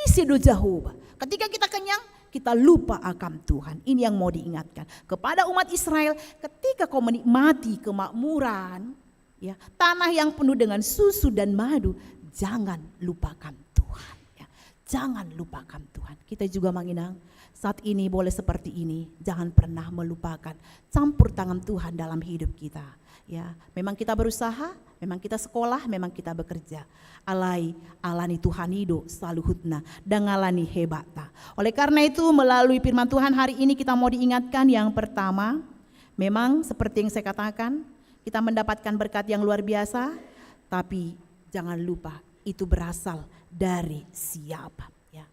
D: Isi do Jehovah. Ketika kita kenyang, kita lupa akan Tuhan. Ini yang mau diingatkan kepada umat Israel. Ketika kau menikmati kemakmuran, ya, tanah yang penuh dengan susu dan madu, jangan lupakan Tuhan. Ya, jangan lupakan Tuhan. Kita juga menginang saat ini boleh seperti ini. Jangan pernah melupakan campur tangan Tuhan dalam hidup kita. Ya, memang kita berusaha, memang kita sekolah, memang kita bekerja. Alani Tuhan hidup selalu hutna dan ngalani hebata. Oleh karena itu melalui firman Tuhan hari ini kita mau diingatkan yang pertama, memang seperti yang saya katakan, kita mendapatkan berkat yang luar biasa, tapi jangan lupa itu berasal dari siapa. Ya.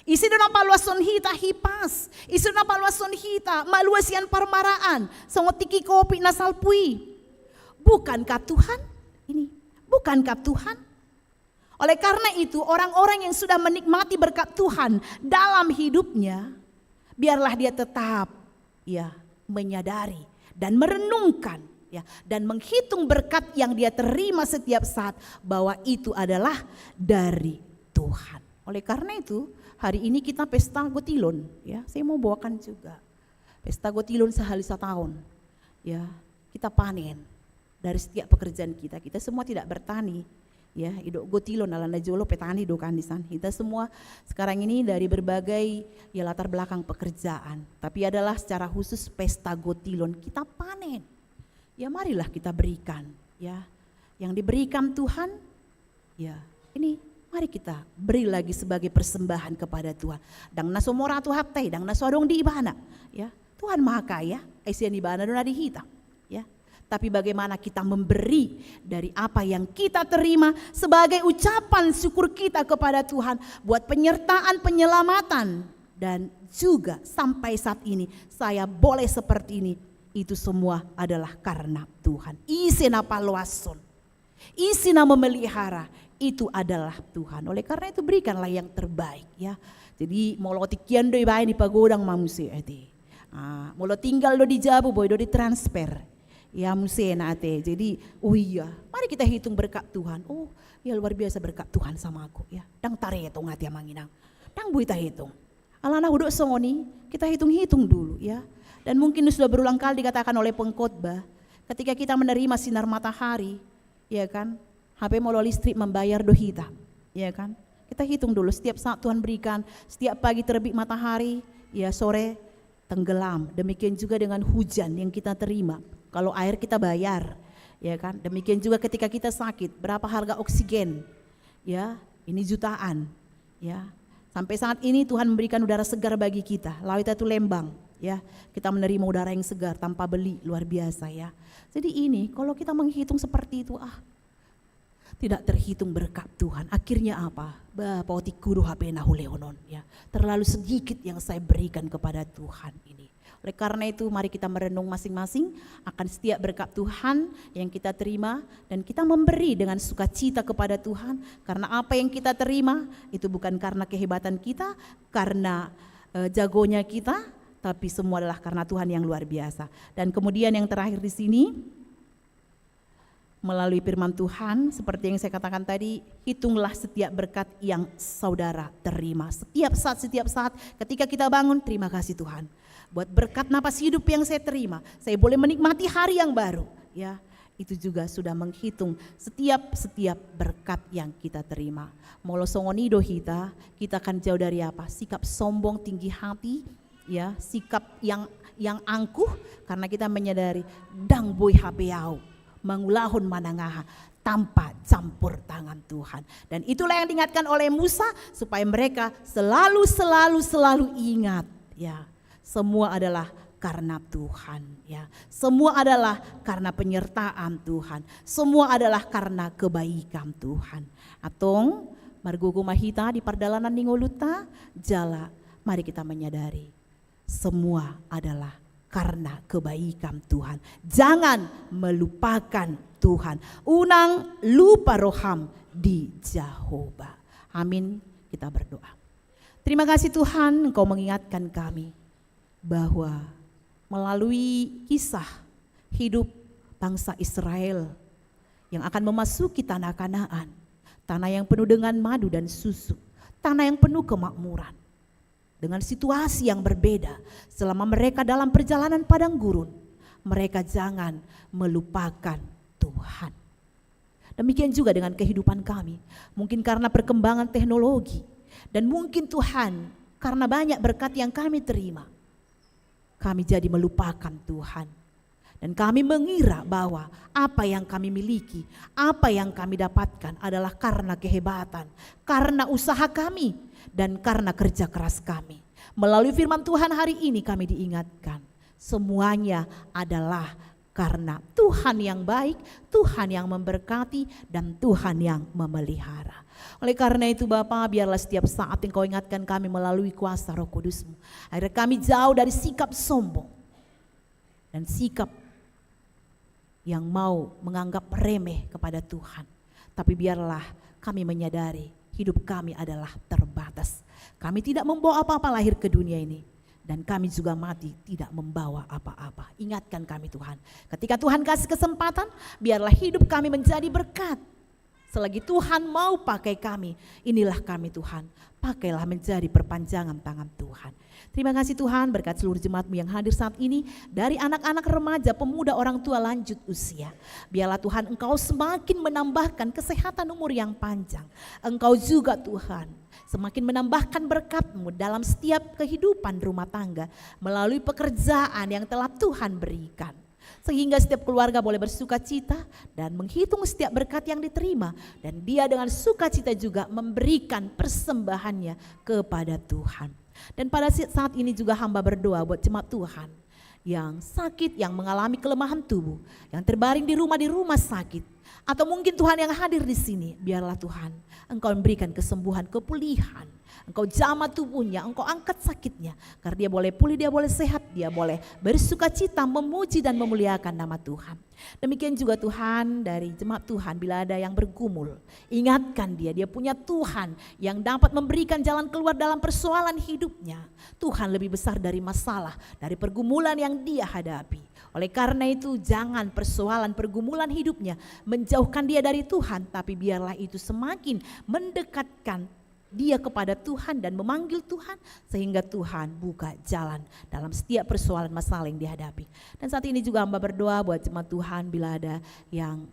D: Isi dona paluason hita hipas, isi dona paluason hita maluasian parmaraan, songotiki kopi nasalpui. Bukankah Tuhan? Ini, bukankah Tuhan? Oleh karena itu orang-orang yang sudah menikmati berkat Tuhan dalam hidupnya, biarlah dia tetap ya menyadari dan merenungkan ya dan menghitung berkat yang dia terima setiap saat bahwa itu adalah dari Tuhan. Oleh karena itu hari ini kita pesta gotilon ya, saya mau bawakan juga. Pesta gotilon sehari setahun. Ya, kita panen dari setiap pekerjaan kita. Kita semua tidak bertani. Ya, idok gotilon alana jolo petani do kan di sana. Kita semua sekarang ini dari berbagai ya latar belakang pekerjaan, tapi adalah secara khusus pesta gotilon kita panen. Ya marilah kita berikan ya. Yang diberikan Tuhan ya ini Mari kita beri lagi sebagai persembahan kepada Tuhan. Dang naso mora tu haptai, dang naso adong di ibana. Ya, Tuhan Maha Kaya, isian ibana don adi hitam. Ya, tapi bagaimana kita memberi dari apa yang kita terima sebagai ucapan syukur kita kepada Tuhan buat penyertaan penyelamatan, dan juga sampai saat ini saya boleh seperti ini. Itu semua adalah karena Tuhan. Isina paluason, isina memelihara, itu adalah Tuhan. Oleh karena itu berikanlah yang terbaik ya. Jadi molo tikian doi bae di pagodang manusia ete. Molo tinggal do di Jabu boy do di transfer. Ya musia ate. Jadi iya, mari kita hitung berkat Tuhan. Oh, ya luar biasa berkat Tuhan sama aku ya. Dang taretung hati amanginang. Dang buita hitung. Alana huduk songoni, kita hitung-hitung dulu ya. Dan mungkin sudah berulang kali dikatakan oleh pengkhotbah, ketika kita menerima sinar matahari, ya kan? HP molo listrik membayar dohita, ya kan? Kita hitung dulu setiap saat Tuhan berikan, setiap pagi terbit matahari, ya sore tenggelam. Demikian juga dengan hujan yang kita terima. Kalau air kita bayar, ya kan? Demikian juga ketika kita sakit, berapa harga oksigen? Ya, ini jutaan, ya. Sampai saat ini Tuhan memberikan udara segar bagi kita. Laut itu Lembang, ya. Kita menerima udara yang segar tanpa beli, luar biasa ya. Jadi ini kalau kita menghitung seperti itu, tidak terhitung berkat Tuhan. Akhirnya apa? Bapak tikuru HP nahuleonon ya. Terlalu sedikit yang saya berikan kepada Tuhan ini. Oleh karena itu mari kita merenung masing-masing akan setiap berkat Tuhan yang kita terima, dan kita memberi dengan sukacita kepada Tuhan, karena apa yang kita terima itu bukan karena kehebatan kita, karena jagonya kita, tapi semua adalah karena Tuhan yang luar biasa. Dan kemudian yang terakhir di sini, melalui firman Tuhan seperti yang saya katakan tadi, hitunglah setiap berkat yang saudara terima. Setiap saat ketika kita bangun, terima kasih Tuhan buat berkat napas hidup yang saya terima. Saya boleh menikmati hari yang baru ya. Itu juga sudah menghitung setiap berkat yang kita terima. Molo songoni dohita, kita akan jauh dari apa? Sikap sombong, tinggi hati ya, sikap yang angkuh, karena kita menyadari dang boy habeau mengulahun manangaha tanpa campur tangan Tuhan. Dan itulah yang diingatkan oleh Musa supaya mereka selalu ingat ya, semua adalah karena Tuhan ya. Semua adalah karena penyertaan Tuhan. Semua adalah karena kebaikan Tuhan. Atong margogo mahita di pardalanan ningoluta jala, mari kita menyadari semua adalah karena kebaikan Tuhan. Jangan melupakan Tuhan. Unang lupa roham di Jehovah. Amin. Kita berdoa. Terima kasih Tuhan, Engkau mengingatkan kami bahwa melalui kisah hidup bangsa Israel yang akan memasuki tanah Kanaan, tanah yang penuh dengan madu dan susu, tanah yang penuh kemakmuran, dengan situasi yang berbeda selama mereka dalam perjalanan padang gurun, mereka jangan melupakan Tuhan. Demikian juga dengan kehidupan kami. Mungkin karena perkembangan teknologi, dan mungkin Tuhan karena banyak berkat yang kami terima, kami jadi melupakan Tuhan. Dan kami mengira bahwa apa yang kami miliki, apa yang kami dapatkan adalah karena kehebatan, karena usaha kami, dan karena kerja keras kami. Melalui firman Tuhan hari ini kami diingatkan, semuanya adalah karena Tuhan yang baik, Tuhan yang memberkati, dan Tuhan yang memelihara. Oleh karena itu Bapa, biarlah setiap saat Engkau ingatkan kami melalui kuasa Roh Kudus-Mu, agar kami jauh dari sikap sombong dan sikap yang mau menganggap remeh kepada Tuhan. Tapi biarlah kami menyadari hidup kami adalah terbatas. Kami tidak membawa apa-apa lahir ke dunia ini, dan kami juga mati tidak membawa apa-apa. Ingatkan kami Tuhan, ketika Tuhan kasih kesempatan, biarlah hidup kami menjadi berkat. Selagi Tuhan mau pakai kami, inilah kami Tuhan, pakailah menjadi perpanjangan tangan Tuhan. Terima kasih Tuhan, berkat seluruh jemaat-Mu yang hadir saat ini, dari anak-anak, remaja, pemuda, orang tua lanjut usia. Biarlah Tuhan Engkau semakin menambahkan kesehatan umur yang panjang. Engkau juga Tuhan semakin menambahkan berkat-Mu dalam setiap kehidupan rumah tangga, melalui pekerjaan yang telah Tuhan berikan. Sehingga setiap keluarga boleh bersuka cita dan menghitung setiap berkat yang diterima. Dan dia dengan sukacita juga memberikan persembahannya kepada Tuhan. Dan pada saat ini juga hamba berdoa buat jemaat Tuhan yang sakit, yang mengalami kelemahan tubuh, yang terbaring di rumah sakit. Atau mungkin Tuhan yang hadir di sini, biarlah Tuhan Engkau memberikan kesembuhan, kepulihan. Engkau jamah tubuhnya, Engkau angkat sakitnya. Karena dia boleh pulih, dia boleh sehat, dia boleh bersuka cita, memuji dan memuliakan nama Tuhan. Demikian juga Tuhan dari jemaat Tuhan, bila ada yang bergumul, ingatkan dia punya Tuhan yang dapat memberikan jalan keluar dalam persoalan hidupnya. Tuhan lebih besar dari masalah, dari pergumulan yang dia hadapi. Oleh karena itu jangan persoalan pergumulan hidupnya menjauhkan dia dari Tuhan, tapi biarlah itu semakin mendekatkan dia kepada Tuhan dan memanggil Tuhan sehingga Tuhan buka jalan dalam setiap persoalan masalah yang dihadapi. Dan saat ini juga hamba berdoa buat jemaat Tuhan, bila ada yang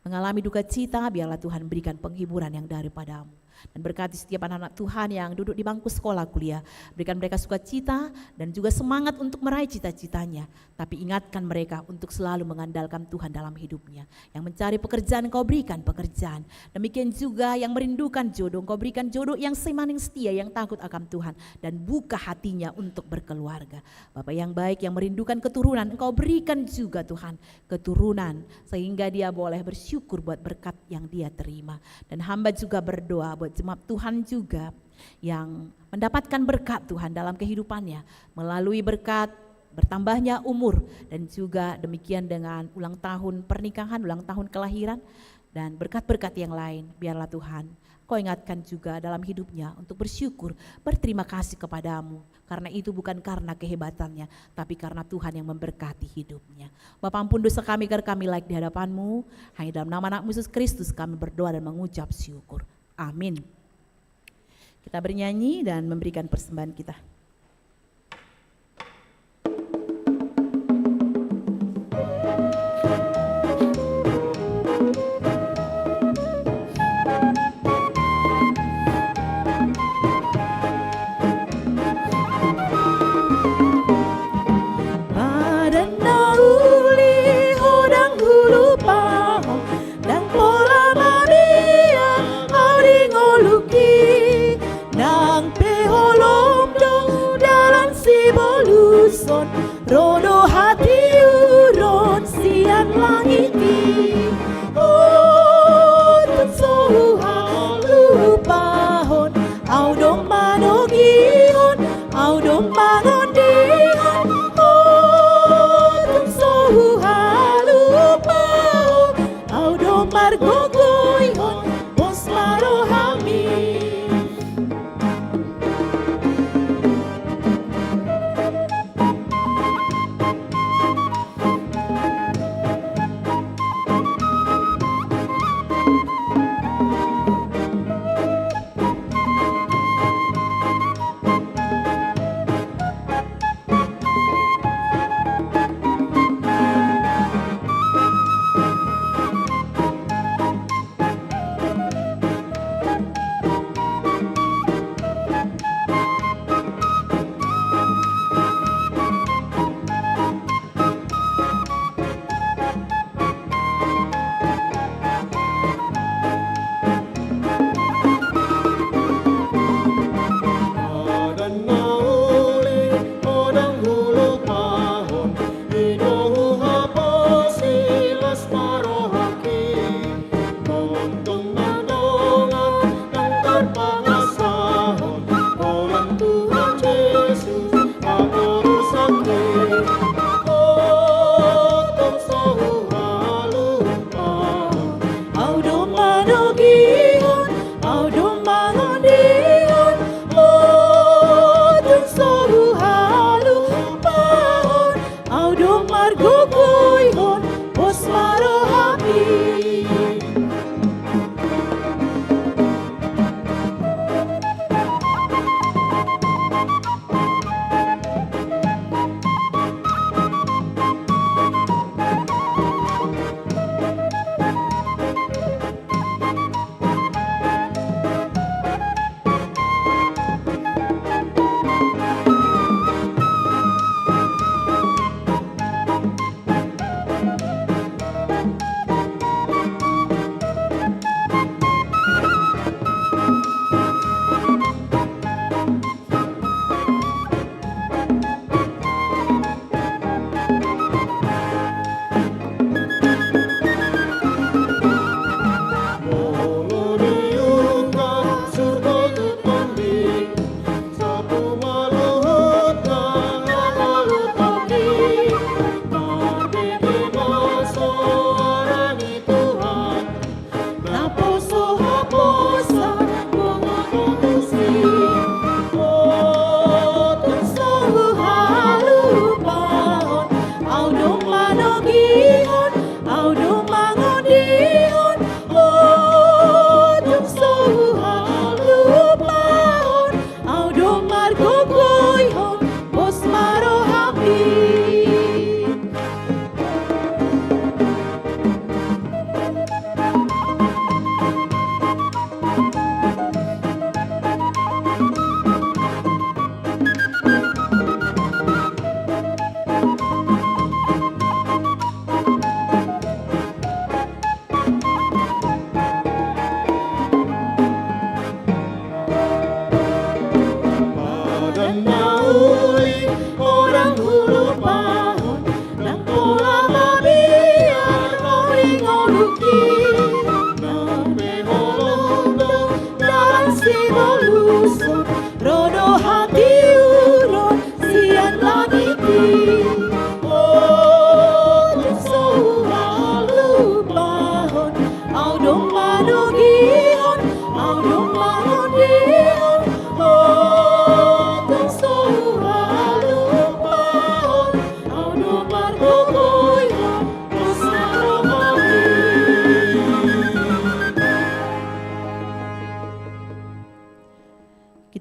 D: mengalami duka cita, biarlah Tuhan berikan penghiburan yang daripadamu. Dan berkati setiap anak-anak Tuhan yang duduk di bangku sekolah kuliah. Berikan mereka sukacita dan juga semangat untuk meraih cita-citanya. Tapi ingatkan mereka untuk selalu mengandalkan Tuhan dalam hidupnya. Yang mencari pekerjaan, Engkau berikan pekerjaan. Demikian juga yang merindukan jodoh, Engkau berikan jodoh yang seiman, yang setia, yang takut akan Tuhan. Dan buka hatinya untuk berkeluarga. Bapak yang baik yang merindukan keturunan, Engkau berikan juga Tuhan keturunan. Sehingga dia boleh bersyukur buat berkat yang dia terima. Dan hamba juga berdoa buat jemaat Tuhan juga yang mendapatkan berkat Tuhan dalam kehidupannya melalui berkat bertambahnya umur dan juga demikian dengan ulang tahun pernikahan, ulang tahun kelahiran dan berkat-berkat yang lain. Biarlah Tuhan Kau ingatkan juga dalam hidupnya untuk bersyukur, berterima kasih kepadamu karena itu bukan karena kehebatannya tapi karena Tuhan yang memberkati hidupnya. Bapa, ampun dosa kami karena kami laik di hadapan-Mu. Hanya dalam nama anak Yesus Kristus kami berdoa dan mengucap syukur. Amin. Kita bernyanyi dan memberikan persembahan kita.
E: Rodo hati urun siang langiti Oh tensoha lupahon Au dong manogihon Au dong mangondihon Oh tensoha lupahon Au dong margogoihon Bos marohami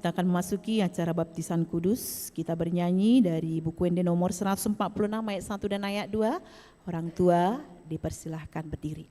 D: Kita akan memasuki acara baptisan kudus. Kita bernyanyi dari buku Wende nomor 146 ayat 1 dan ayat 2. Orang tua dipersilahkan berdiri.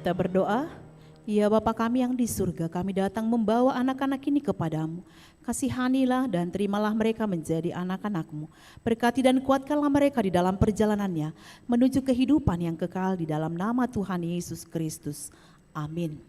D: Kita berdoa. Ya Bapa kami yang di surga, kami datang membawa anak-anak ini kepadamu. Kasihanilah dan terimalah mereka menjadi anak-anak-Mu. Berkati dan kuatkanlah mereka di dalam perjalanannya menuju kehidupan yang kekal di dalam nama Tuhan Yesus Kristus. Amin.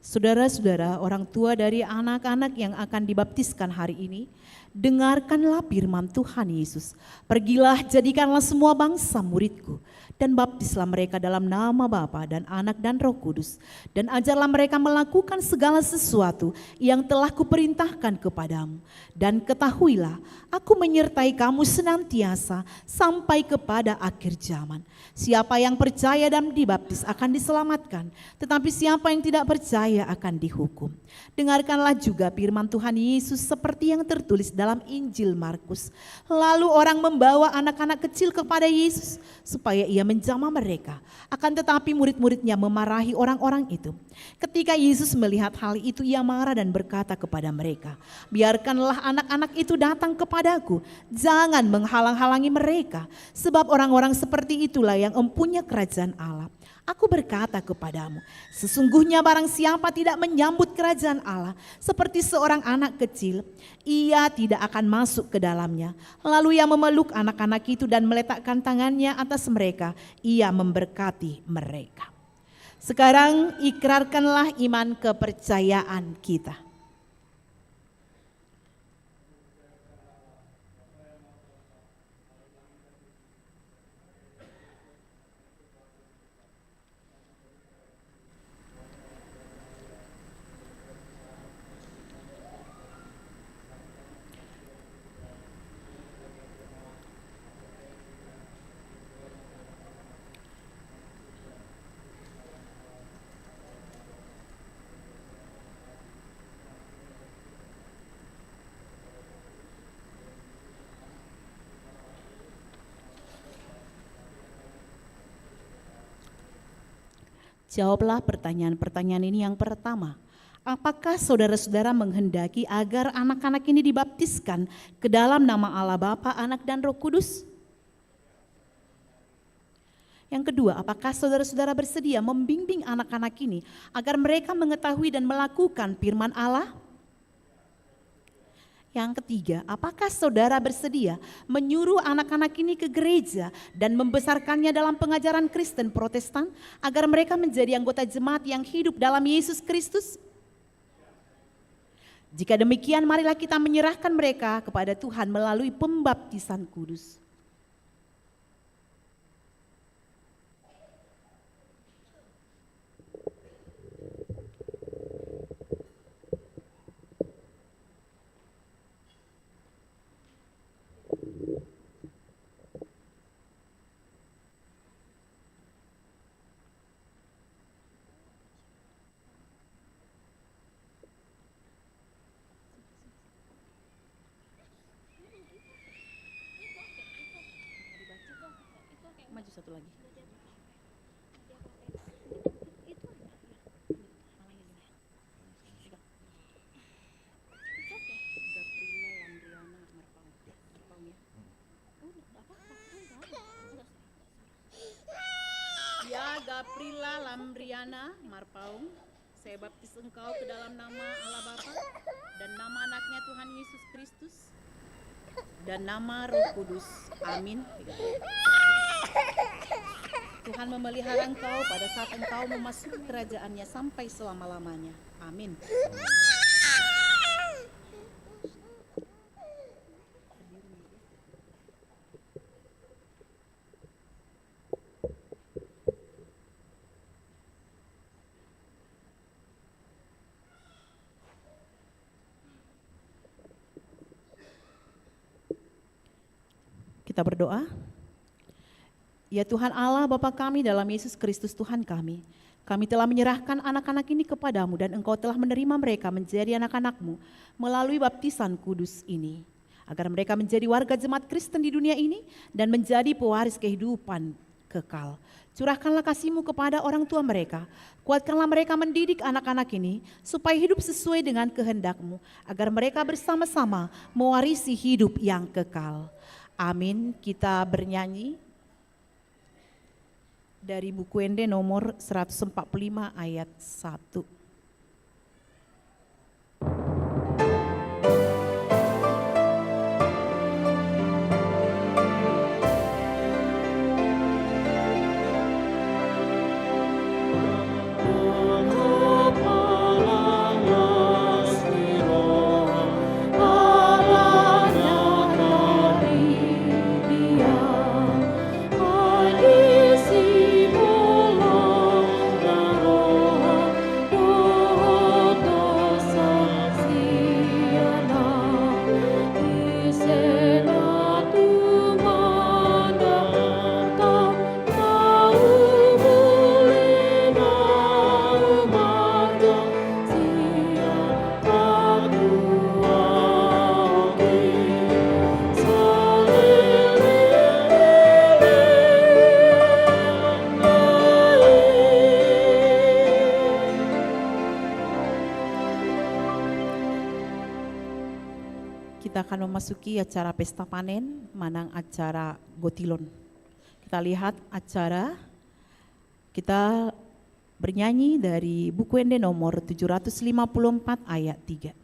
D: Saudara-saudara, orang tua dari anak-anak yang akan dibaptiskan hari ini, dengarkanlah firman Tuhan Yesus. Pergilah, jadikanlah semua bangsa muridku, dan baptislah mereka dalam nama Bapa dan Anak dan Roh Kudus, dan ajarlah mereka melakukan segala sesuatu yang telah kuperintahkan kepadamu. Dan ketahuilah, aku menyertai kamu senantiasa sampai kepada akhir zaman. Siapa yang percaya dan dibaptis akan diselamatkan, tetapi siapa yang tidak percaya akan dihukum. Dengarkanlah juga firman Tuhan Yesus seperti yang tertulis dalam Injil Markus. Lalu orang membawa anak-anak kecil kepada Yesus supaya ia menjamah mereka. Akan tetapi murid-muridnya memarahi orang-orang itu. Ketika Yesus melihat hal itu, ia marah dan berkata kepada mereka, biarkanlah anak-anak itu datang kepadaku, jangan menghalang-halangi mereka, sebab orang-orang seperti itulah yang empunya kerajaan Allah. Aku berkata kepadamu, sesungguhnya barang siapa tidak menyambut kerajaan Allah seperti seorang anak kecil, ia tidak akan masuk ke dalamnya. Lalu ia memeluk anak-anak itu dan meletakkan tangannya atas mereka, ia memberkati mereka. Sekarang ikrarkanlah iman kepercayaan kita. Jawablah pertanyaan-pertanyaan ini yang pertama. Apakah saudara-saudara menghendaki agar anak-anak ini dibaptiskan ke dalam nama Allah Bapa, Anak dan Roh Kudus? Yang kedua, apakah saudara-saudara bersedia membimbing anak-anak ini agar mereka mengetahui dan melakukan firman Allah? Yang ketiga, apakah saudara bersedia menyuruh anak-anak ini ke gereja dan membesarkannya dalam pengajaran Kristen Protestan agar mereka menjadi anggota jemaat yang hidup dalam Yesus Kristus? Jika demikian, marilah kita menyerahkan mereka kepada Tuhan melalui pembaptisan kudus. Maju satu lagi. Saudara Prila Lambriana Marpaung, saya baptis engkau ke dalam nama Allah Bapa dan nama anaknya Tuhan Yesus Kristus dan nama Roh Kudus. Amin. Tuhan memelihara engkau pada saat engkau memasuki kerajaannya sampai selama-lamanya. Amin. Kita berdoa. Ya Tuhan Allah Bapa kami dalam Yesus Kristus Tuhan kami telah menyerahkan anak-anak ini kepadamu dan Engkau telah menerima mereka menjadi anak-anak-Mu melalui baptisan kudus ini, agar mereka menjadi warga jemaat Kristen di dunia ini dan menjadi pewaris kehidupan kekal. Curahkanlah kasih-Mu kepada orang tua mereka, kuatkanlah mereka mendidik anak-anak ini supaya hidup sesuai dengan kehendak-Mu, agar mereka bersama-sama mewarisi hidup yang kekal. Amin. Kita bernyanyi dari buku Ende nomor 145 ayat 1. Kita akan memasuki acara pesta panen, manang acara gotilon. Kita lihat acara, kita bernyanyi dari buku Ende nomor 754 ayat 3.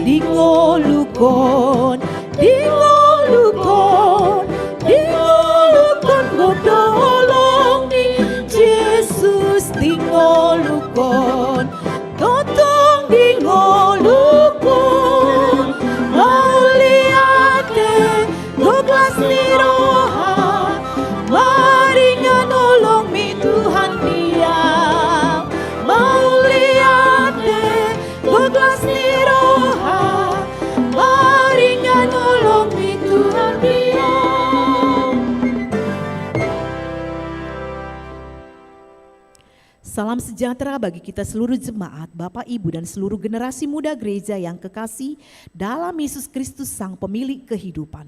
E: Dingolukon, dingolukon, dingolukon, godolong di Yesus dingolukon, totong dingolukon, mauliate, goglas ni roha, maringan nolong mi Tuhan dia, mauliate, goglas ni roha,
D: Salam sejahtera bagi kita seluruh jemaat, Bapak, Ibu, dan seluruh generasi muda gereja yang kekasih dalam Yesus Kristus Sang Pemilik kehidupan.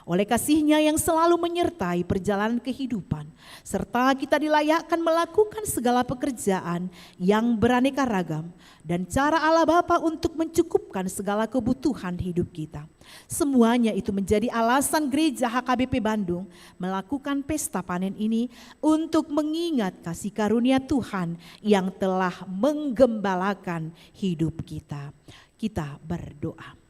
D: Oleh kasih-Nya yang selalu menyertai perjalanan kehidupan, serta kita dilayakkan melakukan segala pekerjaan yang beraneka ragam dan cara Allah Bapa untuk mencukupkan segala kebutuhan hidup kita. Semuanya itu menjadi alasan gereja HKBP Bandung melakukan pesta panen ini untuk mengingat kasih karunia Tuhan yang telah menggembalakan hidup kita. Kita berdoa.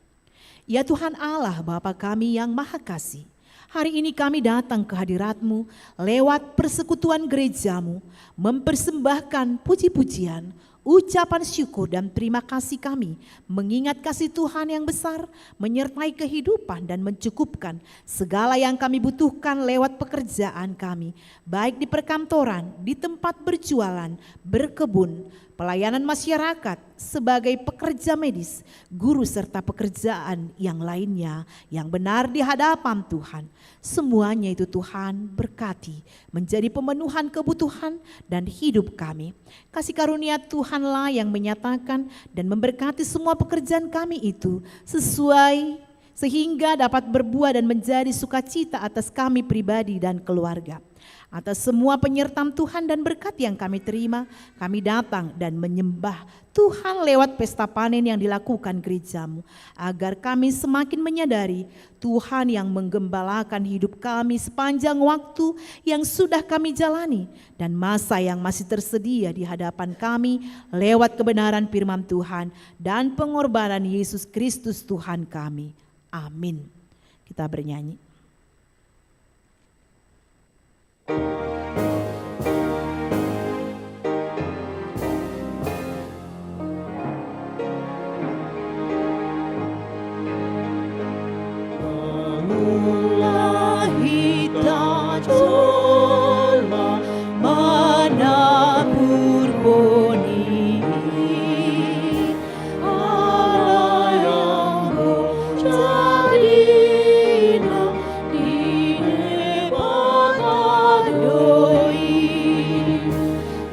D: Ya Tuhan Allah Bapa kami yang Maha Kasih, hari ini kami datang ke hadirat-Mu lewat persekutuan gereja-Mu, mempersembahkan puji-pujian, ucapan syukur dan terima kasih kami, mengingat kasih Tuhan yang besar, menyertai kehidupan dan mencukupkan segala yang kami butuhkan lewat pekerjaan kami, baik di perkantoran, di tempat berjualan, berkebun, pelayanan masyarakat, sebagai pekerja medis, guru serta pekerjaan yang lainnya yang benar di hadapan Tuhan. Semuanya itu Tuhan berkati menjadi pemenuhan kebutuhan dan hidup kami. Kasih karunia Tuhanlah yang menyatakan dan memberkati semua pekerjaan kami itu sesuai sehingga dapat berbuah dan menjadi sukacita atas kami pribadi dan keluarga. Atas semua penyertaan Tuhan dan berkat yang kami terima, kami datang dan menyembah Tuhan lewat pesta panen yang dilakukan gerejamu, agar kami semakin menyadari Tuhan yang menggembalakan hidup kami sepanjang waktu yang sudah kami jalani dan masa yang masih tersedia di hadapan kami lewat kebenaran firman Tuhan dan pengorbanan Yesus Kristus Tuhan kami. Amin. Kita bernyanyi.
E: Bangunlah kita colma menabur benih, Allah yang berjadilah di depan adoi,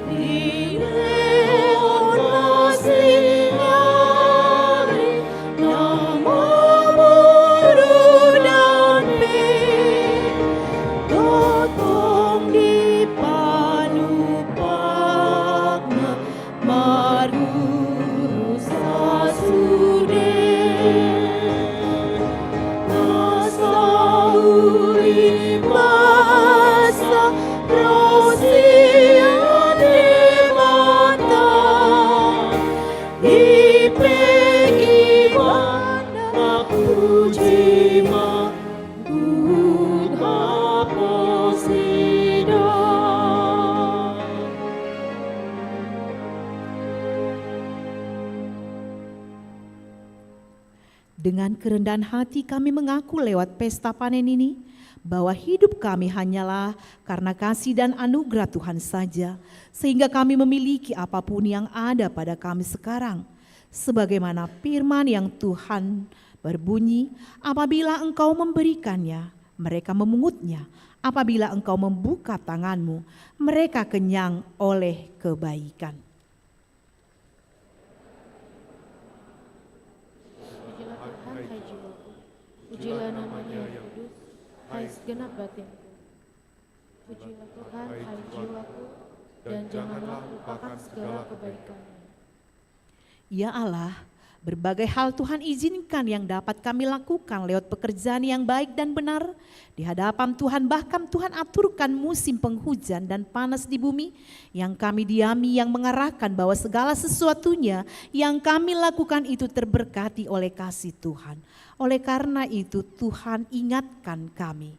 E: di depan sinyari yang memburu dan totong di palupakna maruru sasude nasauri masa rosia de mata ipeki mana pujima Buddha posida.
D: Dengan kerendahan hati kami mengaku lewat pesta panen ini bahwa hidup kami hanyalah karena kasih dan anugerah Tuhan saja, sehingga kami memiliki apapun yang ada pada kami sekarang. Sebagaimana firman yang Tuhan berbunyi, apabila engkau memberikannya, mereka memungutnya. Apabila engkau membuka tanganmu, mereka kenyang oleh kebaikan.
F: Pujilah Tuhan, hai jiwaku. Pujilah namanya yang kudus, hai segenap batinku. Pujilah Tuhan, hai jiwaku, dan janganlah lupakan segala kebaikannya.
D: Ya Allah, berbagai hal Tuhan izinkan yang dapat kami lakukan lewat pekerjaan yang baik dan benar di hadapan Tuhan. Bahkan Tuhan aturkan musim penghujan dan panas di bumi yang kami diami, yang mengarahkan bahwa segala sesuatunya yang kami lakukan itu terberkati oleh kasih Tuhan. Oleh karena itu Tuhan ingatkan kami.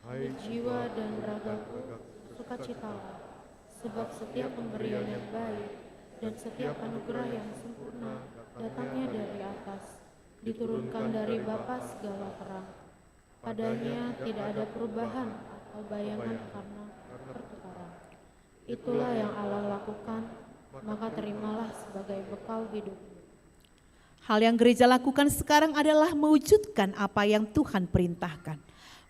C: Hai
F: Jiwa dan ragaku, sukacitalah, sebab setiap pemberian yang baik dan setiap anugerah yang sempurna datangnya dari atas, diturunkan dari Bapa segala terang. Padanya tidak ada perubahan atau bayangan karena pertukaran. Itulah yang Allah lakukan, maka terimalah sebagai bekal hidup.
D: Hal yang gereja lakukan sekarang adalah mewujudkan apa yang Tuhan perintahkan.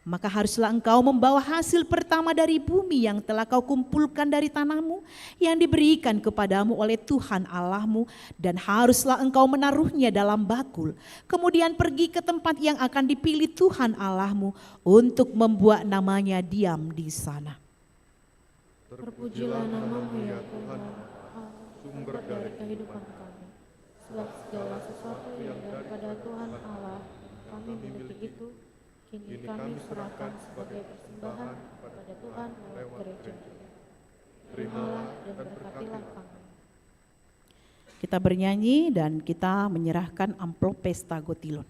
D: Maka haruslah engkau membawa hasil pertama dari bumi yang telah kau kumpulkan dari tanahmu yang diberikan kepadamu oleh Tuhan Allahmu, dan haruslah engkau menaruhnya dalam bakul. Kemudian pergi ke tempat yang akan dipilih Tuhan Allahmu untuk membuat namanya diam di sana.
F: Terpujilah namamu ya Tuhan, Allah, sumber dari kehidupan kami. Sebab segala sesuatu yang daripada Tuhan Allah kami miliki itu, kini kami serahkan sebagai persembahan kepada Tuhan lewat gereja. Terimalah dan berkatilah kami.
D: Kita bernyanyi dan kita menyerahkan amplop pesta Gotilon.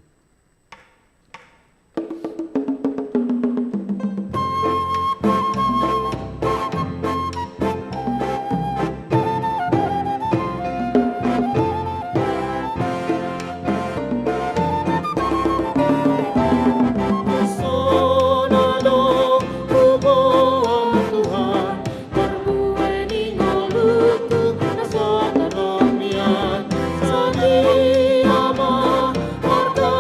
E: Sagi ama harta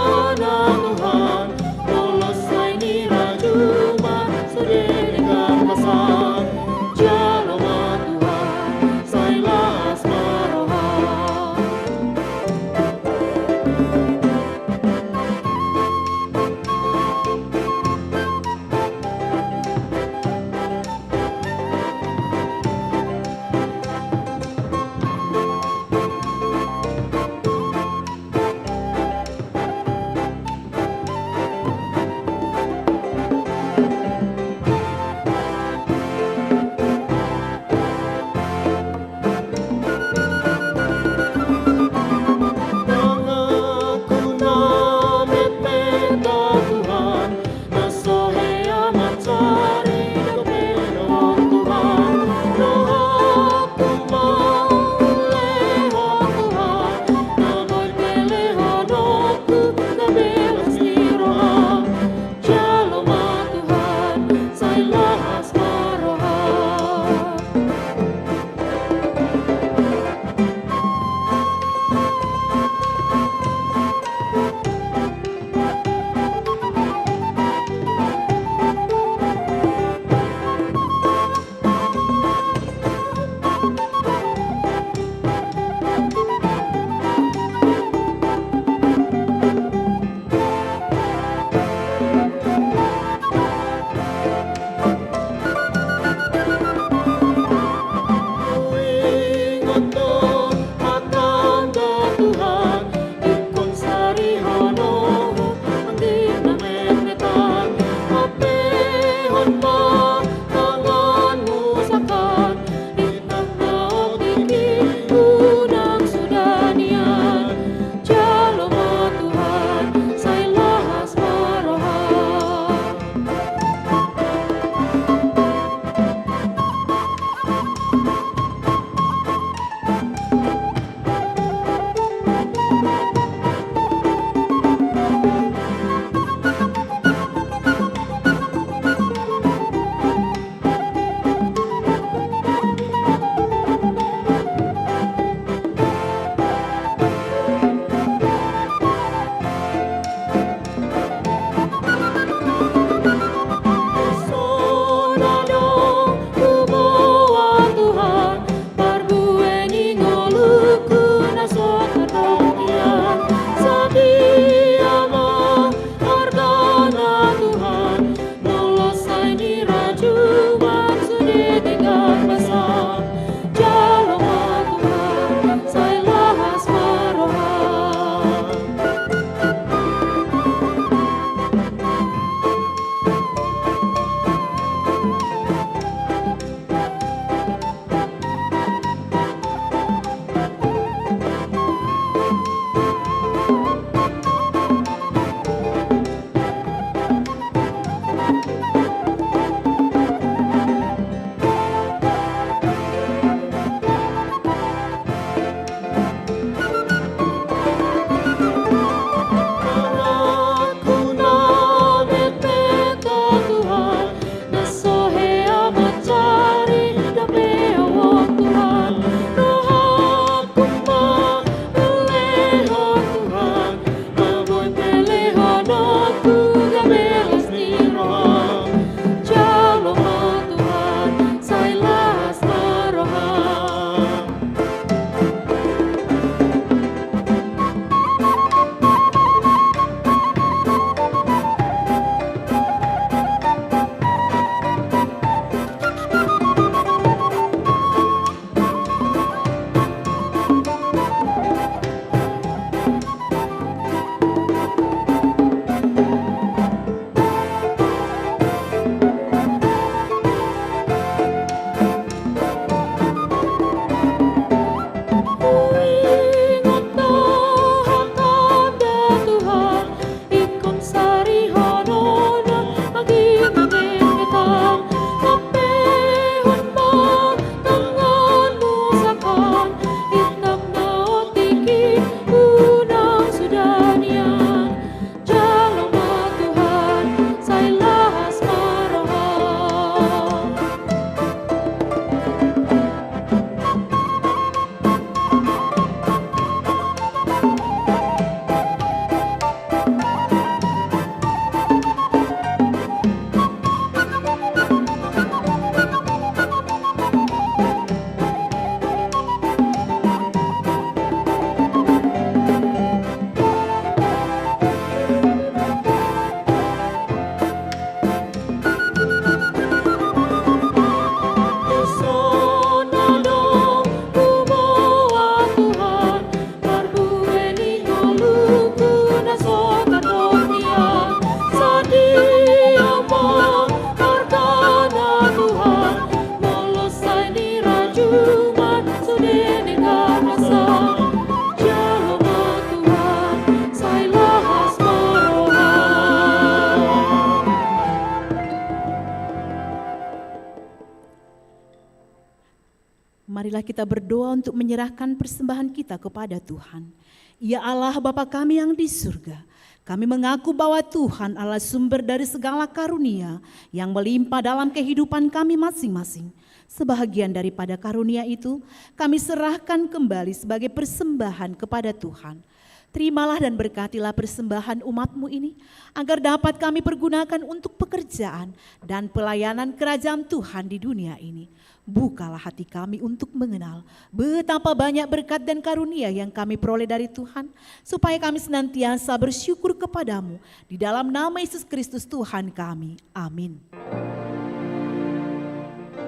D: Marilah kita berdoa untuk menyerahkan persembahan kita kepada Tuhan. Ya Allah Bapa kami yang di surga, kami mengaku bahwa Tuhan adalah sumber dari segala karunia yang melimpah dalam kehidupan kami masing-masing. Sebahagian daripada karunia itu kami serahkan kembali sebagai persembahan kepada Tuhan. Terimalah dan berkatilah persembahan umat-Mu ini, agar dapat kami pergunakan untuk pekerjaan dan pelayanan kerajaan Tuhan di dunia ini. Bukalah hati kami untuk mengenal betapa banyak berkat dan karunia yang kami peroleh dari Tuhan, supaya kami senantiasa bersyukur kepadamu. Di dalam nama Yesus Kristus Tuhan kami. Amin.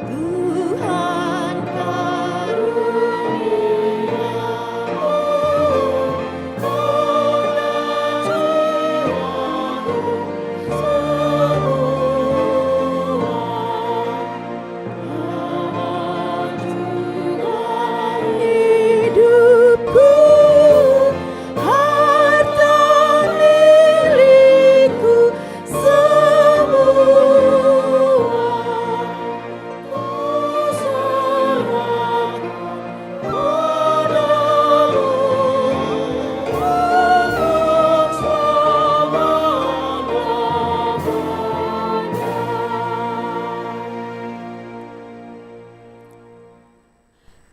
D: Tuhan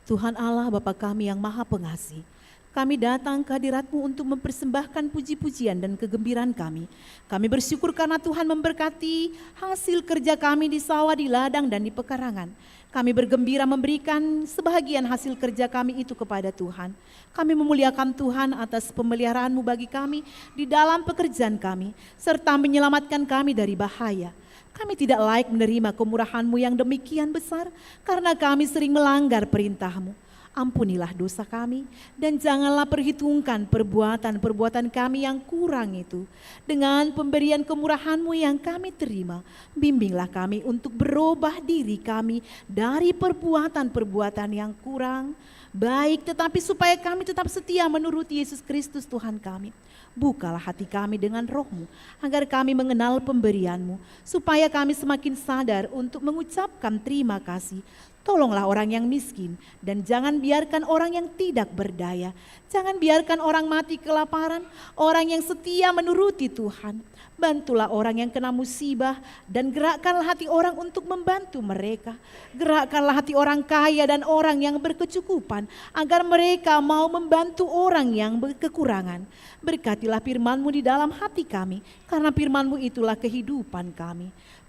D: Tuhan Allah Bapa kami yang Maha Pengasih, kami datang ke hadirat-Mu untuk mempersembahkan puji-pujian dan kegembiraan kami. Kami bersyukur karena Tuhan memberkati hasil kerja kami di sawah, di ladang, dan di pekarangan. Kami bergembira memberikan sebahagian hasil kerja kami itu kepada Tuhan. Kami memuliakan Tuhan atas pemeliharaan-Mu bagi kami di dalam pekerjaan kami, serta menyelamatkan kami dari bahaya. Kami tidak layak menerima kemurahan-Mu yang demikian besar, karena kami sering melanggar perintah-Mu. Ampunilah dosa kami, dan janganlah perhitungkan perbuatan-perbuatan kami yang kurang itu. Dengan pemberian kemurahan-Mu yang kami terima, bimbinglah kami untuk berubah diri kami dari perbuatan-perbuatan yang kurang baik, tetapi supaya kami tetap setia menuruti Yesus Kristus Tuhan kami. Bukalah hati kami dengan Roh-Mu, agar kami mengenal pemberian-Mu, supaya kami semakin sadar untuk mengucapkan terima kasih. Tolonglah orang yang miskin, dan jangan biarkan orang yang tidak berdaya. Jangan biarkan orang mati kelaparan, orang yang setia menuruti Tuhan. Bantulah orang yang kena musibah, dan gerakkanlah hati orang untuk membantu mereka. Gerakkanlah hati orang kaya dan orang yang berkecukupan, agar mereka mau membantu orang yang berkekurangan. Berkatilah firman-Mu di dalam hati kami, karena firman-Mu itulah kehidupan kami.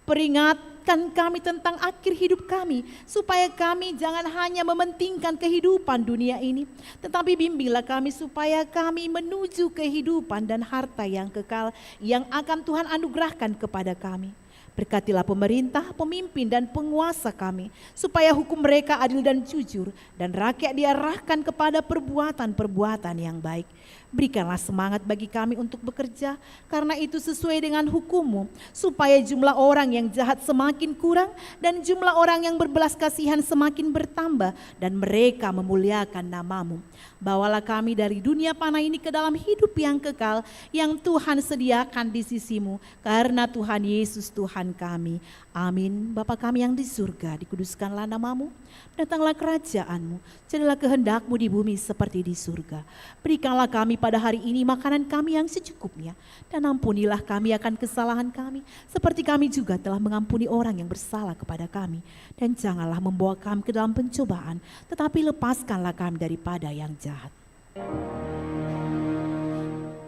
D: Peringatkan kami tentang akhir hidup kami, supaya kami jangan hanya mementingkan kehidupan dunia ini, tetapi bimbinglah kami supaya kami menuju kehidupan dan harta yang kekal yang akan Tuhan anugerahkan kepada kami. Berkatilah pemerintah, pemimpin, dan penguasa kami, supaya hukum mereka adil dan jujur, dan rakyat diarahkan kepada perbuatan-perbuatan yang baik. Berikanlah semangat bagi kami untuk bekerja, karena itu sesuai dengan hukum-Mu, supaya jumlah orang yang jahat semakin kurang, dan jumlah orang yang berbelas kasihan semakin bertambah, dan mereka memuliakan nama-Mu. Bawalah kami dari dunia panah ini ke dalam hidup yang kekal, yang Tuhan sediakan di sisi-Mu, karena Tuhan Yesus Tuhan kami. Amin. Bapa kami yang di surga, dikuduskanlah nama-Mu, datanglah kerajaan-Mu, jadilah kehendak-Mu di bumi seperti di surga. Berikanlah kami pada hari ini makanan kami yang secukupnya, dan ampunilah kami akan kesalahan kami, seperti kami juga telah mengampuni orang yang bersalah kepada kami. Dan janganlah membawa kami ke dalam pencobaan, tetapi lepaskanlah kami daripada yang jahat.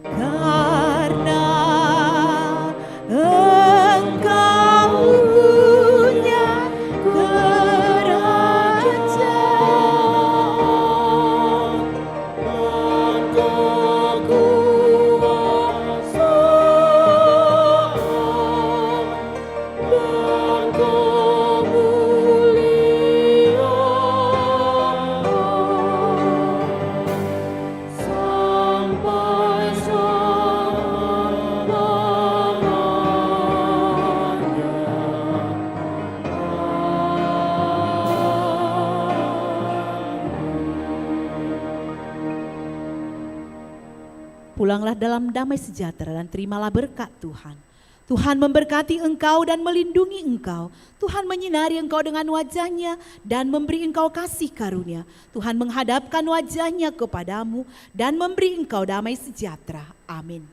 D: Karena Engkau punya kerajaan dan kekuasaan dan kemuliaan sampai Pulanglah dalam damai sejahtera dan terimalah berkat Tuhan. Tuhan memberkati engkau dan melindungi engkau. Tuhan menyinari engkau dengan wajah-Nya dan memberi engkau kasih karunia. Tuhan menghadapkan wajah-Nya kepadamu dan memberi engkau damai sejahtera. Amin.